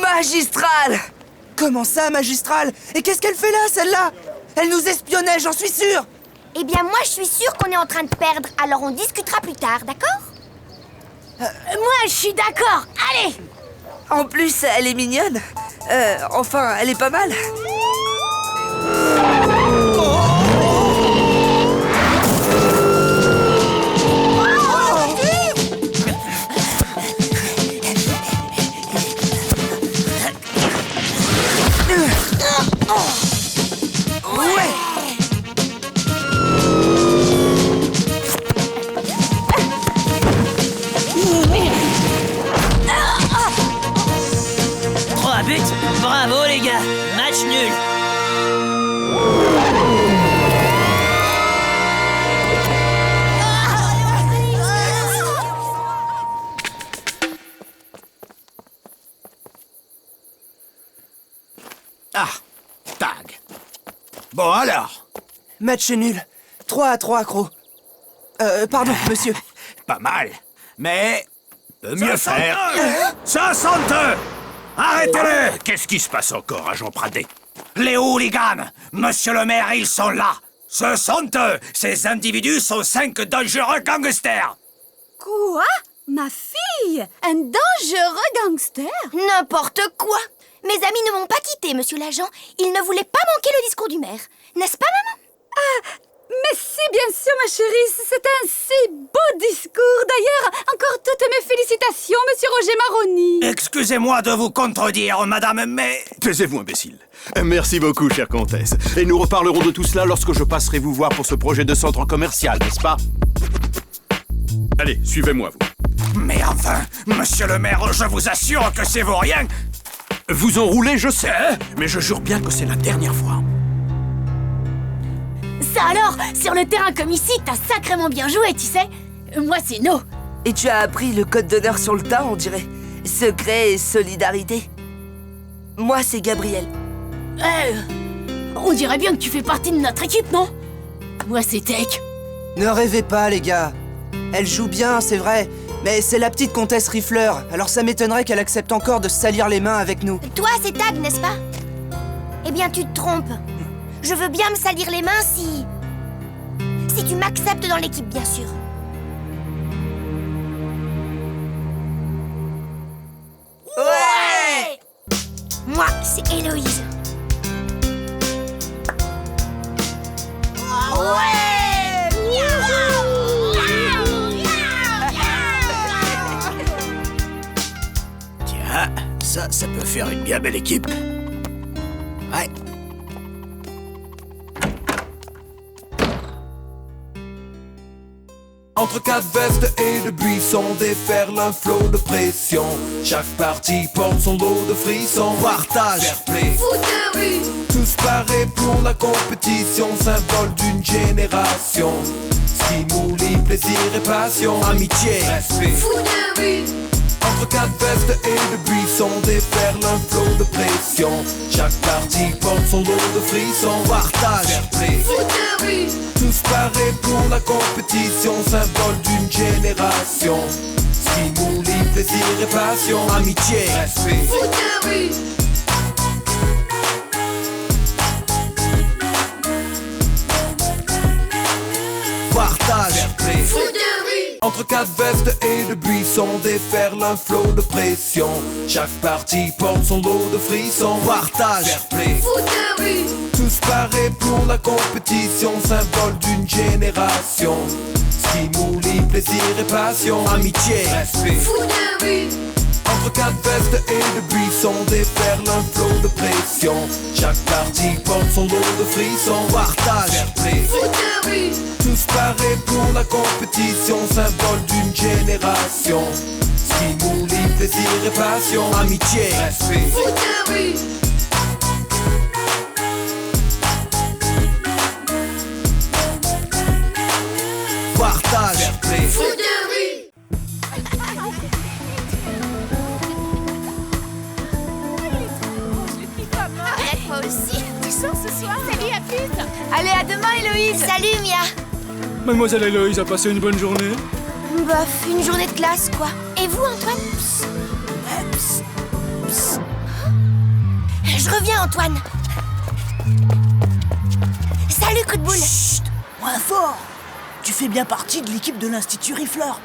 Magistral! Comment ça, magistral? Et qu'est-ce qu'elle fait là, celle-là? Elle nous espionnait, j'en suis sûr! Eh bien, moi, je suis sûre qu'on est en train de perdre, alors on discutera plus tard, d'accord? Moi, je suis d'accord. Allez! En plus, elle est mignonne. Enfin, elle est pas mal. Bravo les gars, match nul. Ah, Tag. Bon alors? Match nul. 3-3, Croc. Pardon, monsieur. Pas mal, mais... peut mieux faire. Ça sente! Arrêtez-le! Qu'est-ce qui se passe encore, agent Pradé? Les hooligans! Monsieur le maire, ils sont là! Ce sont eux! Ces individus sont 5 dangereux gangsters! Quoi? Ma fille? Un dangereux gangster? N'importe quoi! Mes amis ne m'ont pas quitté, monsieur l'agent. Ils ne voulaient pas manquer le discours du maire. N'est-ce pas, maman? Mais si, bien sûr, ma chérie, c'est un si beau discours. D'ailleurs, encore toutes mes félicitations, monsieur Roger Maroni. Excusez-moi de vous contredire, madame, mais... Taisez-vous, imbécile. Merci beaucoup, chère comtesse. Et nous reparlerons de tout cela lorsque je passerai vous voir pour ce projet de centre commercial, n'est-ce pas? Allez, suivez-moi, vous. Mais enfin, monsieur le maire, je vous assure que c'est vaurien. Vous enroulez, je sais, mais je jure bien que c'est la dernière fois. Ça alors, sur le terrain comme ici, t'as sacrément bien joué, tu sais. Moi, c'est No. Et tu as appris le code d'honneur sur le tas, on dirait. Secret et solidarité. Moi, c'est Gabriel. On dirait bien que tu fais partie de notre équipe, non? Moi, c'est Tech. Ne rêvez pas, les gars. Elle joue bien, c'est vrai. Mais c'est la petite comtesse Rifleur, alors ça m'étonnerait qu'elle accepte encore de se salir les mains avec nous. Toi, c'est Tag, n'est-ce pas? Eh bien, tu te trompes. Je veux bien me salir les mains si tu m'acceptes dans l'équipe, bien sûr. Ouais! Moi, c'est Héloïse. Tiens, ça peut faire une bien belle équipe. Ouais. Entre quatre vestes et de buissons déferle un flot de pression. Chaque partie porte son lot de frissons. Partage, fair play, Foot de rue. tous parés pour la compétition, symbole d'une génération. Stimuli, plaisir et passion, amitié, respect. Foot de rue. Entre quatre vestes et de buissons déferle un flot de pression. Chaque partie porte son lot de frissons. Partage, fair play, Foot de rue. tous parés pour la compétition, symbole d'une génération. Stimuli, plaisir et passion, amitié, respect. Foot de rue. Partage, fair play. Foot de rue. Entre quatre vestes et de buissons déferle un flot de pression. Chaque partie porte son lot de frissons. Partage, fair play, Foot de rue. tous parés pour la compétition, symbole d'une génération. Stimuli, plaisir et passion, amitié, respect. Foot de rue. Entre quatre vestes et de buissons déferle un flot de pression. Chaque partie porte son lot de frissons. Partage, fair play, Foot de rue. tous parés pour la compétition, symbole d'une génération. Stimuli, plaisir et passion, amitié, respect. Foot de rue. Partage, fair play. Foot de rue. Moi aussi. Tu sors ce soir? Salut, à plus. Allez, à demain, Héloïse. Salut, Mia. Mademoiselle Héloïse a passé une bonne journée? Bof, une journée de classe, quoi. Et vous, Antoine? Je reviens, Antoine. Salut, coup de boule. Chut, moins fort. Tu fais bien partie de l'équipe de l'Institut Rifleur.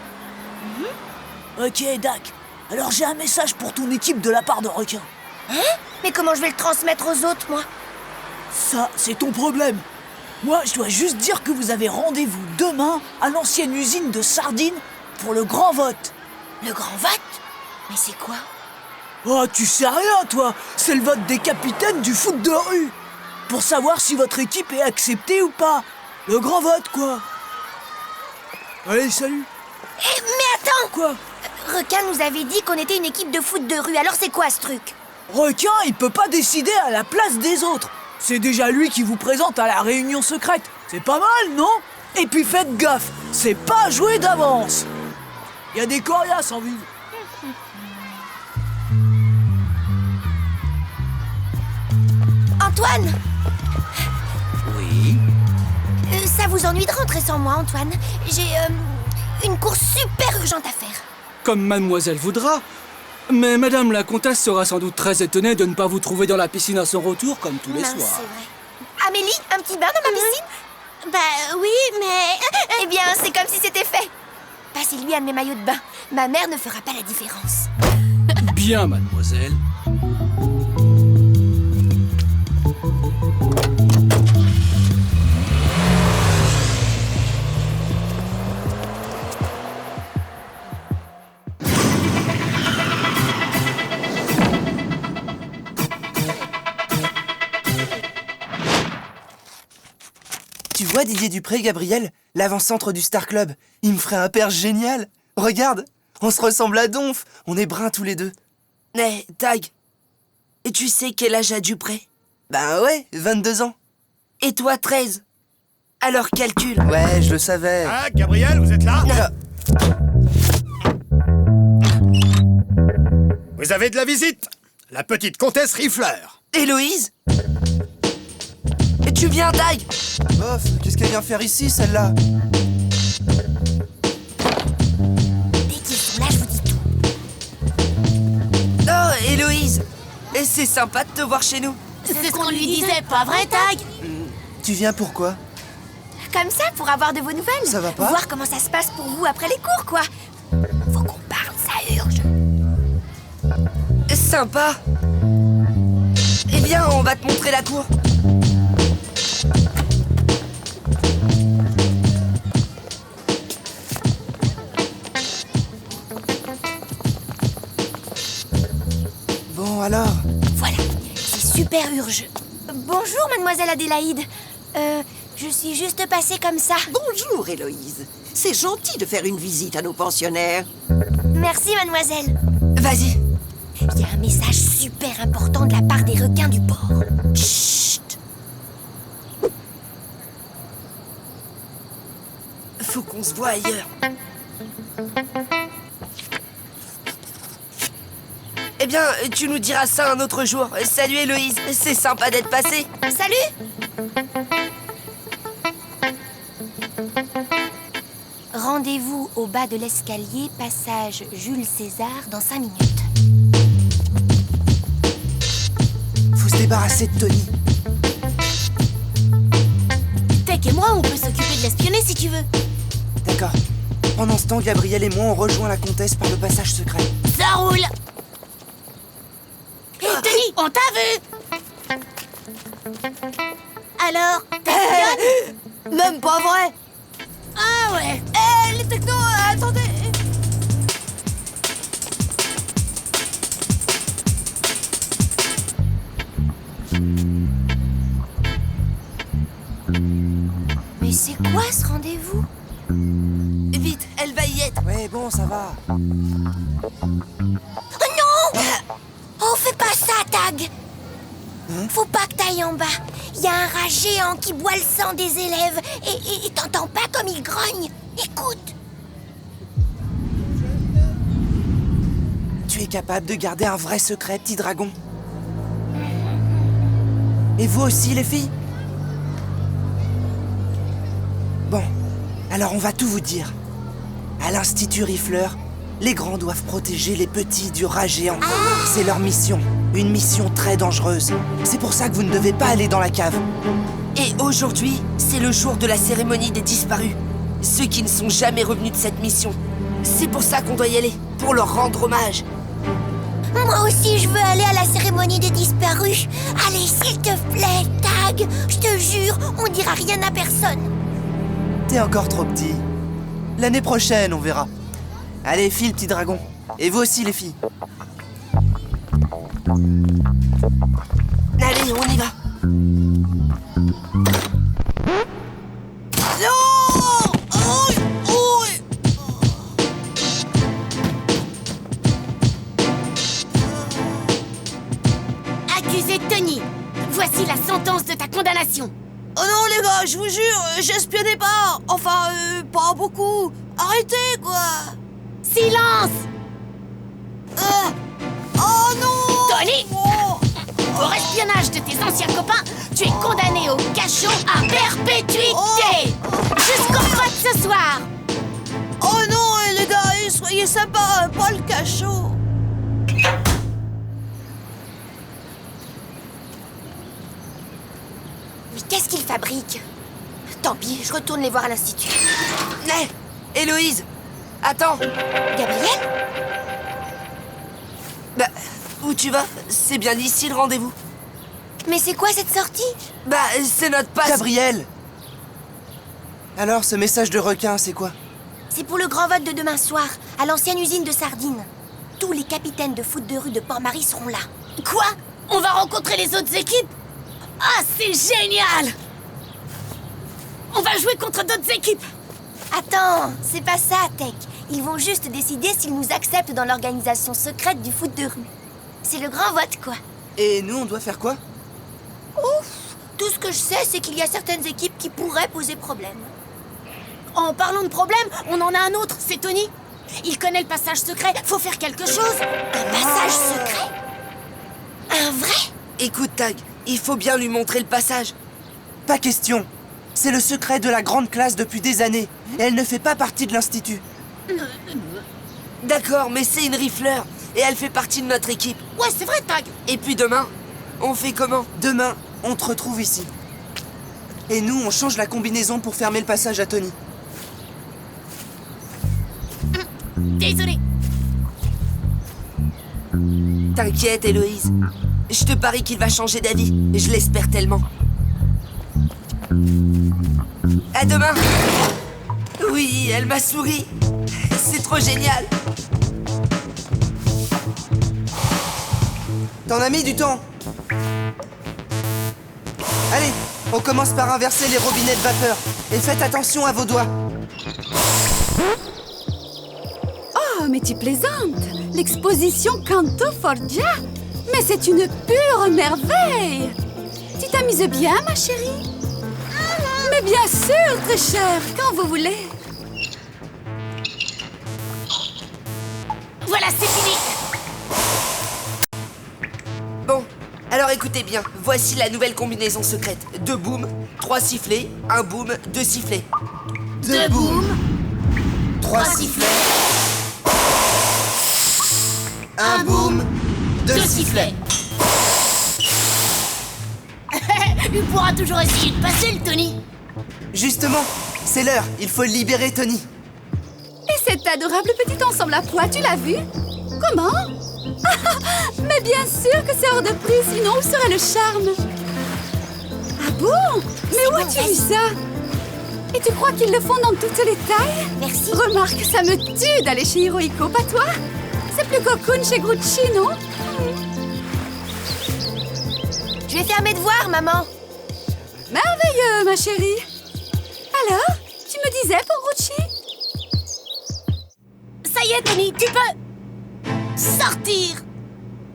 Ok, Dak. Alors j'ai un message pour ton équipe de la part de Requin. Hein? Mais comment je vais le transmettre aux autres, moi? Ça, c'est ton problème. Moi, je dois juste dire que vous avez rendez-vous demain à l'ancienne usine de sardines pour le grand vote. Le grand vote? Mais c'est quoi? Oh, tu sais rien, toi. C'est le vote des capitaines du foot de rue. Pour savoir si votre équipe est acceptée ou pas. Le grand vote, quoi. Allez, salut. Eh, mais attends! Quoi? Requin nous avait dit qu'on était une équipe de foot de rue, alors c'est quoi ce truc? Requin, il peut pas décider à la place des autres. C'est déjà lui qui vous présente à la réunion secrète. C'est pas mal, non? Et puis faites gaffe, c'est pas joué d'avance. Il y a des coriaces en ville. Antoine! Oui? Ça vous ennuie de rentrer sans moi, Antoine? J'ai une course super urgente à faire. Comme mademoiselle voudra. Mais madame la comtesse sera sans doute très étonnée de ne pas vous trouver dans la piscine à son retour comme tous les Mince, soirs. c'est vrai. Amélie, un petit bain dans ma piscine? Bah oui, mais... Eh bien, c'est comme si c'était fait. Passez-lui un de mes maillots de bain. Ma mère ne fera pas la différence. Bien, mademoiselle. Tu vois Didier Dupré, Gabriel, l'avant-centre du Star Club? Il me ferait un père génial. Regarde, on se ressemble à donf. On est bruns tous les deux. Mais, Tag, et tu sais quel âge a Dupré? Ben ouais, 22 ans. Et toi, 13. Alors calcule. Ouais, je le savais. Ah, Gabriel, vous êtes là? Vous avez de la visite? La petite comtesse Rifleur. Héloïse? tu viens, Tag? Bof, qu'est-ce qu'elle vient faire ici, celle-là? Dès qu'ils sont là, je vous dis tout. Oh, Héloïse, c'est sympa de te voir chez nous. C'est ce qu'on lui disait, pas vrai, Tag? Tu viens pourquoi? Comme ça, pour avoir de vos nouvelles. Ça va pas? Voir comment ça se passe pour vous après les cours, quoi. Faut qu'on parle, ça urge. Sympa. Eh bien, on va te montrer la cour. Bon, alors? Voilà, c'est super urgent. Bonjour, mademoiselle Adélaïde. Je suis juste passée comme ça. Bonjour, Héloïse. C'est gentil de faire une visite à nos pensionnaires. Merci, mademoiselle. Vas-y. Il y a un message super important de la part des requins du port. Chut! Faut qu'on se voit ailleurs. Eh bien, tu nous diras ça un autre jour. Salut Héloïse, c'est sympa d'être passée. Salut! Rendez-vous au bas de l'escalier, passage Jules César, dans 5 minutes. Faut se débarrasser de Tony. Tech et moi, on peut s'occuper de l'espionner si tu veux. D'accord. Pendant ce temps, Gabriel et moi, on rejoint la comtesse par le passage secret. Ça roule. Hé, Tony, on t'a vu. Alors, t'espionnes? Même pas vrai. Ah ouais. Les technos, attendez. Mais c'est quoi ce rendez-vous? Vite, elle va y être. Ouais, bon, ça va. Oh non! Oh, fais pas ça, Tag! Faut pas que t'ailles en bas. Il y a un rat géant qui boit le sang des élèves. Et t'entends pas comme il grogne? Écoute! Tu es capable de garder un vrai secret, petit dragon? Et vous aussi, les filles? Bon, alors on va tout vous dire. À l'Institut Riffleur, les grands doivent protéger les petits du rat géant. C'est leur mission, une mission très dangereuse. C'est pour ça que vous ne devez pas aller dans la cave. Et aujourd'hui, c'est le jour de la cérémonie des disparus. Ceux qui ne sont jamais revenus de cette mission. C'est pour ça qu'on doit y aller, pour leur rendre hommage. Moi aussi, je veux aller à la cérémonie des disparus. Allez, s'il te plaît, Tag. Je te jure, on dira rien à personne. T'es encore trop petit. L'année prochaine, on verra. Allez, file, petit dragon. Et vous aussi, les filles. Allez, on y va. Accusé Tony, voici la sentence de ta condamnation. Oh non, les gars, je vous jure, j'espionnais pas. Enfin, pas beaucoup. Arrêtez, quoi. Silence! Oh non! Tony! Pour espionnage de tes anciens copains, tu es condamné au cachot à perpétuité! Jusqu'au vote ce soir! Oh non, les gars, soyez sympas, pas le cachot. Mais qu'est-ce qu'il fabrique? Tant pis, je retourne les voir à l'Institut. Hé, Héloïse, attends. Gabriel? Bah, où tu vas? C'est bien ici le rendez-vous. Mais c'est quoi cette sortie? Bah, c'est notre passe. Gabriel! Alors, ce message de requin, c'est quoi? C'est pour le grand vote de demain soir, à l'ancienne usine de sardines. Tous les capitaines de foot de rue de Port-Marie seront là. Quoi? On va rencontrer les autres équipes? Ah, c'est génial! On va jouer contre d'autres équipes! Attends, c'est pas ça, Tech. Ils vont juste décider s'ils nous acceptent dans l'organisation secrète du foot de rue. C'est le grand vote, quoi. Et nous, on doit faire quoi? Ouf! Tout ce que je sais, c'est qu'il y a certaines équipes qui pourraient poser problème. En parlant de problème, on en a un autre, c'est Tony. Il connaît le passage secret, faut faire quelque chose. Un passage secret? Un vrai? Écoute, Tag, il faut bien lui montrer le passage. Pas question. C'est le secret de la grande classe depuis des années. Et elle ne fait pas partie de l'Institut. D'accord, mais c'est une rifleur. Et elle fait partie de notre équipe. Ouais, c'est vrai, Tag. Et puis demain, on fait comment? Demain, on te retrouve ici. Et nous, on change la combinaison pour fermer le passage à Tony. Désolé. T'inquiète, Héloïse. Je te parie qu'il va changer d'avis. Je l'espère tellement. À demain. Oui, elle m'a souri. C'est trop génial. T'en as mis du temps. Allez, on commence par inverser les robinets de vapeur. Et faites attention à vos doigts. Oh, mais tu plaisantes. L'exposition Canto Forgia. Mais c'est une pure merveille. Tu t'amuses bien, ma chérie? Mais bien sûr, très cher, quand vous voulez. Voilà, c'est fini. Bon, alors écoutez bien. Voici la nouvelle combinaison secrète. 2 booms, 3 sifflets, 1 boom, 2 sifflets. 2 booms, 3 sifflets. 1 boom, 2 sifflets. Il pourra toujours essayer de passer, le Tony. Justement, c'est l'heure. Il faut libérer Tony. Et cet adorable petit ensemble à pois, tu l'as vu? Comment? Mais bien sûr que c'est hors de prix, sinon où serait le charme? Ah bon? Mais où as-tu vu ça? Et tu crois qu'ils le font dans toutes les tailles? Merci. Remarque, ça me tue d'aller chez Hirohiko, pas toi? C'est plus cocoon chez Gucci, non? Je vais faire mes devoirs, maman. Merveilleux, ma chérie. Alors, tu me disais pour Gucci? Ça y est, Tony, tu peux sortir.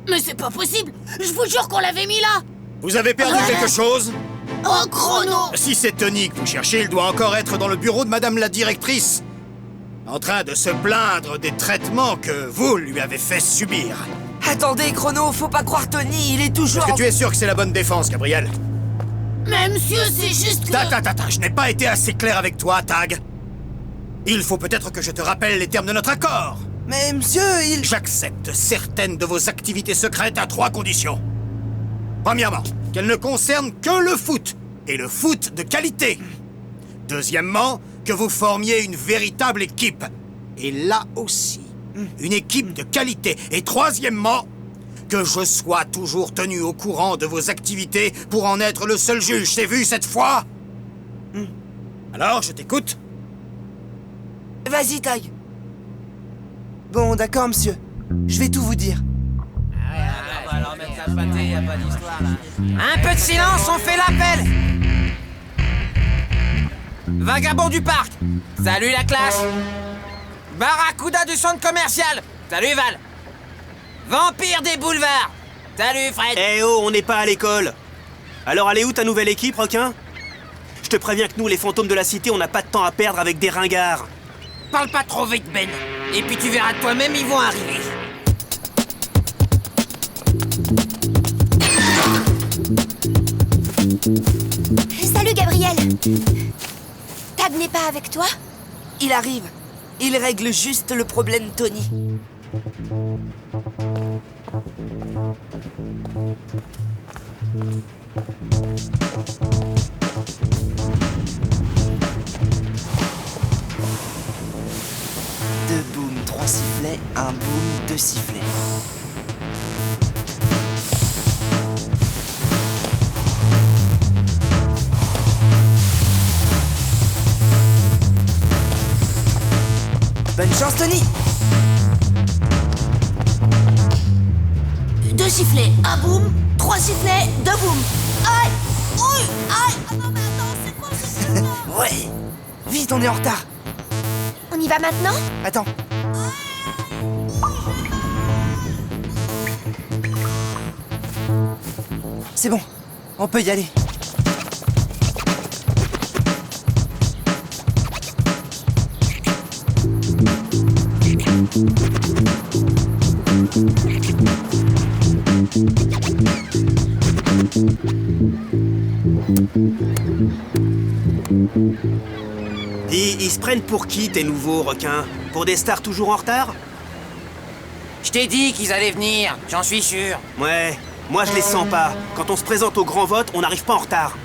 Mais c'est pas possible. Je vous jure qu'on l'avait mis là. Vous avez perdu quelque chose? Oh, Chrono. Si c'est Tony que vous cherchez, il doit encore être dans le bureau de madame la directrice, en train de se plaindre des traitements que vous lui avez fait subir. Attendez, Chrono, faut pas croire Tony, il est toujours... Est-ce que tu es sûr que c'est la bonne défense, Gabriel? Mais monsieur, c'est juste que... Ta, je n'ai pas été assez clair avec toi, Tag. Il faut peut-être que je te rappelle les termes de notre accord. Mais monsieur, il... J'accepte certaines de vos activités secrètes à 3 conditions. Premièrement, qu'elles ne concernent que le foot, et le foot de qualité. Deuxièmement, que vous formiez une véritable équipe. Et là aussi, une équipe de qualité. Et troisièmement, que je sois toujours tenu au courant de vos activités pour en être le seul juge. C'est vu cette fois? Alors, je t'écoute. Vas-y, Tag. Bon, d'accord, monsieur. Je vais tout vous dire. Un peu de silence, on fait l'appel. Vagabond du parc. Salut la classe. Barracuda du centre commercial. Salut Val. Vampire des boulevards. Salut Fred. Eh oh, on n'est pas à l'école. Alors elle est où ta nouvelle équipe, requin? Je te préviens que nous, les fantômes de la cité, on n'a pas de temps à perdre avec des ringards. Parle pas trop vite, Ben. Et puis tu verras toi-même, ils vont arriver. Salut, Gabriel. Tag n'est pas avec toi? Il arrive. Il règle juste le problème Tony. Deux booms, 3 sifflets, 1 boom, 2 sifflets. Bonne chance, Tony! 2 sifflets, 1 boom, 3 sifflets, 2 booms. Aïe! Ouh! Aïe! Ah non, mais attends, c'est quoi ce truc-là? Ouais! Vite, on est en retard! On y va maintenant? Attends. C'est bon, on peut y aller. Dis, ils se prennent pour qui, tes nouveaux requins? Pour des stars toujours en retard? Je t'ai dit qu'ils allaient venir, j'en suis sûr. Ouais, moi je les sens pas. Quand on se présente au grand vote, on n'arrive pas en retard.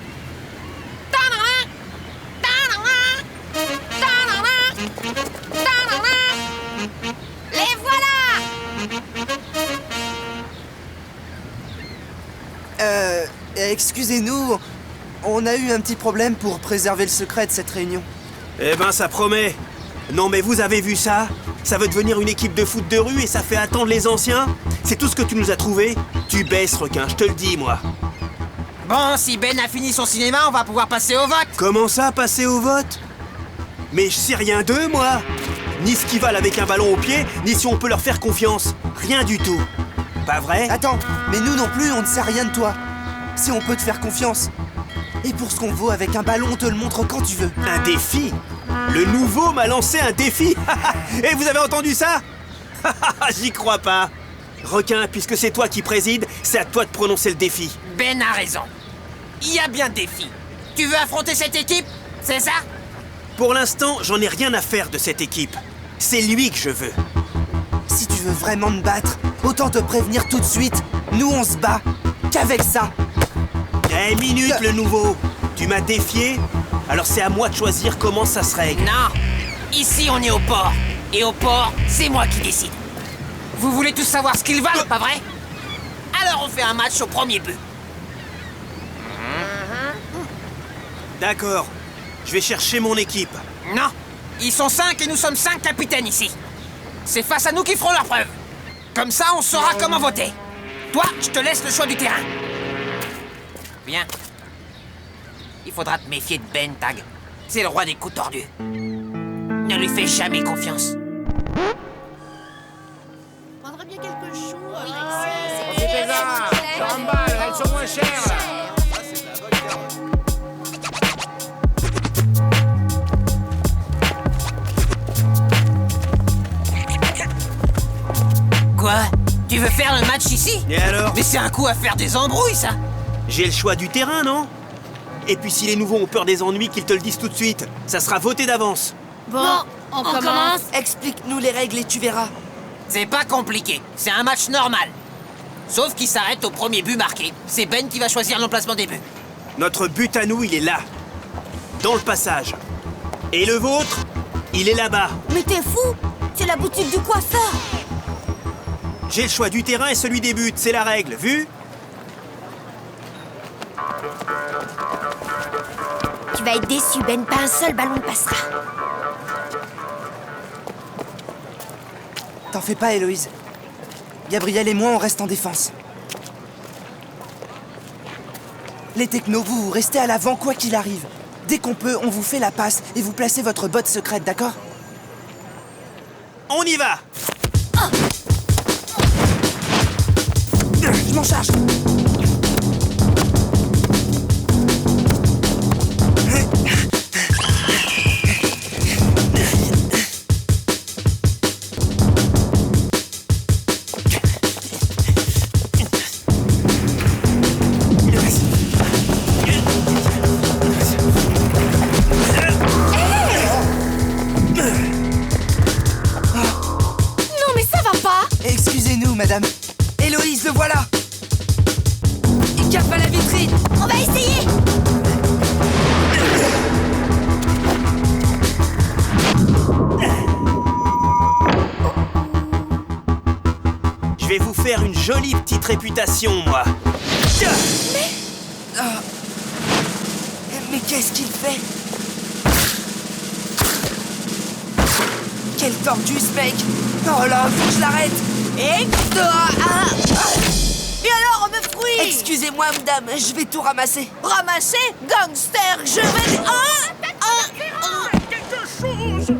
Les voilà! Excusez-nous, on a eu un petit problème pour préserver le secret de cette réunion. Eh ben, ça promet. Non mais vous avez vu ça? Ça veut devenir une équipe de foot de rue et ça fait attendre les anciens? C'est tout ce que tu nous as trouvé? Tu baisses, requin, je te le dis, moi. Bon, si Ben a fini son cinéma, on va pouvoir passer au vote. Comment ça, passer au vote? Mais je sais rien d'eux, moi. Ni ce qu'ils valent avec un ballon au pied, ni si on peut leur faire confiance. Rien du tout. Pas vrai? Attends, mais nous non plus, on ne sait rien de toi. Si on peut te faire confiance. Et pour ce qu'on vaut avec un ballon, on te le montre quand tu veux. Un défi? Le nouveau m'a lancé un défi. Et vous avez entendu ça? J'y crois pas. Requin, puisque c'est toi qui préside, c'est à toi de prononcer le défi. Ben a raison. Il y a bien défi. Tu veux affronter cette équipe? C'est ça? Pour l'instant, j'en ai rien à faire de cette équipe. C'est lui que je veux. Si tu veux vraiment me battre, autant te prévenir tout de suite. Nous, on se bat qu'avec ça. Eh, minute, le nouveau. Tu m'as défié? Alors c'est à moi de choisir comment ça se règle. Non. Ici, on est au port. Et au port, c'est moi qui décide. Vous voulez tous savoir ce qu'ils valent, pas vrai? Alors on fait un match au premier but. D'accord. Je vais chercher mon équipe. Non. Ils sont 5 et nous sommes 5 capitaines ici. C'est face à nous qu'ils feront leur preuve. Comme ça, on saura comment voter. Toi, je te laisse le choix du terrain. Bien. Il faudra te méfier de Ben, Tag. C'est le roi des coups tordus. Ne lui fais jamais confiance. Prendrait bien quelque chose. Elles sont moins chères, là. Quoi? Tu veux faire le match ici? Et alors? Mais c'est un coup à faire des embrouilles, ça. J'ai le choix du terrain, non? Et puis si les nouveaux ont peur des ennuis, qu'ils te le disent tout de suite. Ça sera voté d'avance. Bon, on commence. Explique-nous les règles et tu verras. C'est pas compliqué. C'est un match normal. Sauf qu'il s'arrête au premier but marqué. C'est Ben qui va choisir l'emplacement des buts. Notre but à nous, il est là. Dans le passage. Et le vôtre, il est là-bas. Mais t'es fou? C'est la boutique du coiffeur. J'ai le choix du terrain et celui des buts. C'est la règle, vu? Tu vas être déçu, Ben. Pas un seul ballon ne passera. T'en fais pas, Héloïse. Gabriel et moi, on reste en défense. Les technos, vous restez à l'avant quoi qu'il arrive. Dès qu'on peut, on vous fait la passe et vous placez votre botte secrète, d'accord? On y va! Je m'en charge. Non mais ça va pas! Excusez-nous, madame. Héloïse, le voilà. Il cape à la vitrine. On va essayer! Je vais vous faire une jolie petite réputation, moi. Mais qu'est-ce qu'il fait? Quel tordu ce mec! Oh là, faut que je l'arrête! Et alors, me fruit! Excusez-moi, madame, je vais tout ramasser. Ramasser? Gangster, je vais... Quelque chose!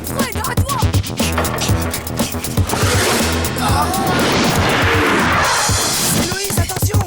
Fred, arrête-moi! Héloïse, attention!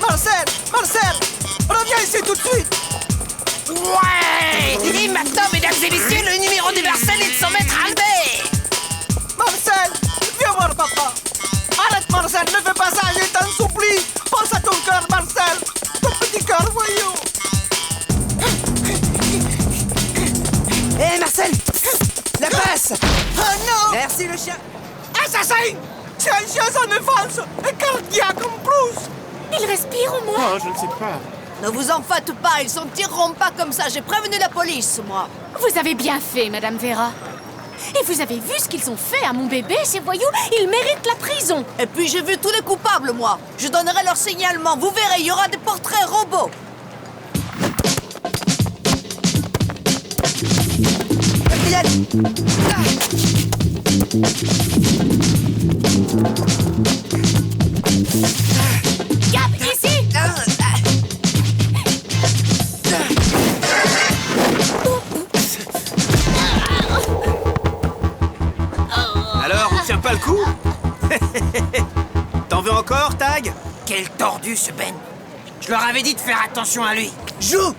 Marcel! Marcel! Reviens ici tout de suite! Ouais! Et maintenant, mesdames et messieurs, le numéro de Marcel est de son maître Albert! Marcel! Viens voir papa! Arrête Marcel, ne fais pas ça, je t'en supplie! Pense à ton cœur, Marcel! Ton petit cœur, voyons! Hé, Marcel! La passe! Oh non! Merci, le chien! Assassin! C'est un chien sans défense! Et cardiaque en plus! Il respire au moins. Oh, je ne sais pas. Ne vous en faites pas, ils s'en tireront pas comme ça. J'ai prévenu la police, moi. Vous avez bien fait, Madame Vera. Et vous avez vu ce qu'ils ont fait à mon bébé, ces voyous? Ils méritent la prison. Et puis j'ai vu tous les coupables, moi. Je donnerai leur signalement. Vous verrez, il y aura des portraits robots. Gab, ici! Alors, on tient pas le coup? T'en veux encore, Tag? Quel tordu ce Ben! Je leur avais dit de faire attention à lui! Joue!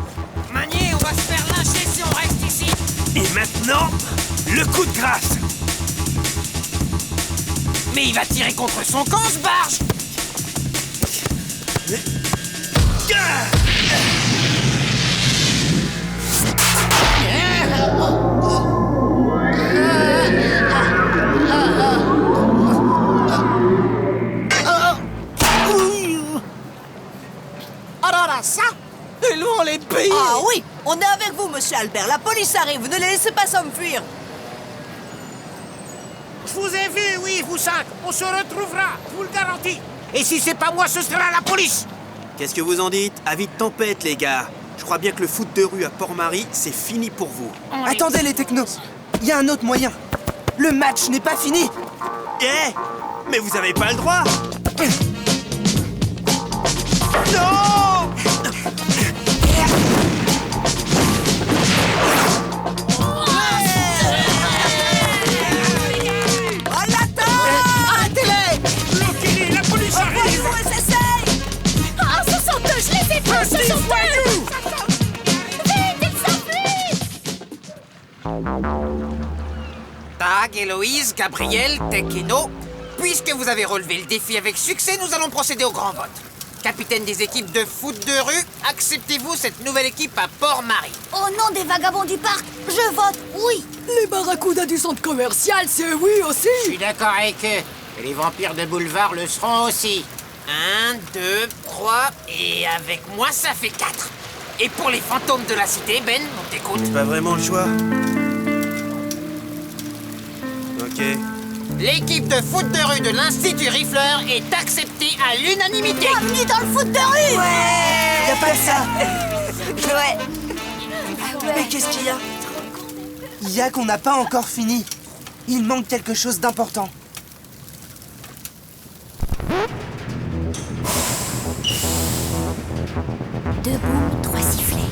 Manier, on va se faire lyncher si on reste ici! Et maintenant, le coup de grâce! Mais il va tirer contre son camp, ce barge! Alors ça, ils vont les payer! Ah oui, on est avec vous, monsieur Albert. La police arrive, ne les laissez pas s'enfuir. Je vous ai vu, oui, vous cinq. On se retrouvera, je vous le garantis. Et si c'est pas moi, ce sera la police. Qu'est-ce que vous en dites? Avis de tempête, les gars. Je crois bien que le foot de rue à Port-Marie, c'est fini pour vous. Attendez, les technos. Il y a un autre moyen. Le match n'est pas fini. Eh! Mais vous avez pas le droit! Non! Arrêtez-les! La police arrive! Ah, ce sont eux, je les ai vus, ce sont eux! Vite, ils s'enfuient! Tag, Héloïse, Gabriel, Tekino, puisque vous avez relevé le défi avec succès, nous allons procéder au grand vote. Capitaine des équipes de foot de rue, acceptez-vous cette nouvelle équipe à Port-Marie? Au nom des vagabonds du parc, je vote oui. Les barracudas du centre commercial, c'est oui aussi. Je suis d'accord avec eux. Et les vampires de boulevard le seront aussi. 1, 2, 3, et avec moi, ça fait 4. Et pour les fantômes de la cité, Ben, on t'écoute. C'est pas vraiment le choix. Ok. L'équipe de foot de rue de l'Institut Rifleur est acceptée à l'unanimité. Bienvenue dans le foot de rue. Ouais. Y a pas de ça. Ouais. Mais qu'est-ce qu'il y a? Il y a qu'on n'a pas encore fini. Il manque quelque chose d'important. Deux booms, trois sifflets.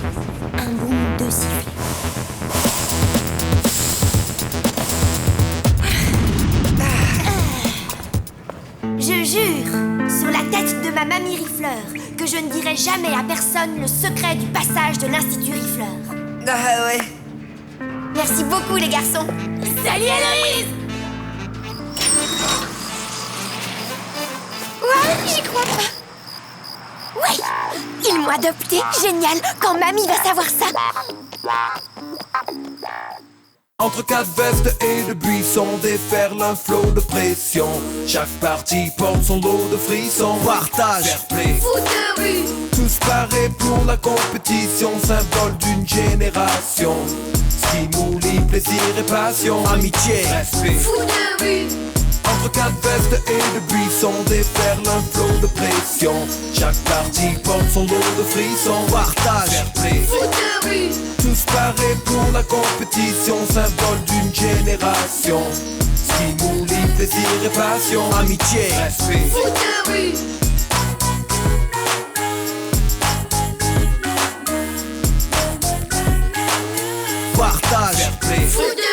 Un boom, deux sifflets. Je jure, sur la tête de ma mamie Rifleur, que je ne dirai jamais à personne le secret du passage de l'Institut Rifleur. Ah ouais. Merci beaucoup, les garçons. Salut, Héloïse! Ouais, j'y crois pas. Oui, ils m'ont adopté. Génial. Quand mamie va savoir ça. Entre quatre vestes et de buissons déferle un flot de pression. Chaque partie porte son lot de frissons. Partage, fair play, Foot de rue. tous parés pour la compétition, symbole d'une génération. Stimuli, plaisir et passion, amitié, respect. Foot de rue. Entre quatre vestes et de buissons déferle un flot de pression. Chaque partie porte son lot de frissons. Partage, fair play, Foot de rue. tous parés pour la compétition, symbole d'une génération. Stimuli, plaisir et passion, amitié, respect. Foot de rue. Partage, fair play, Foot de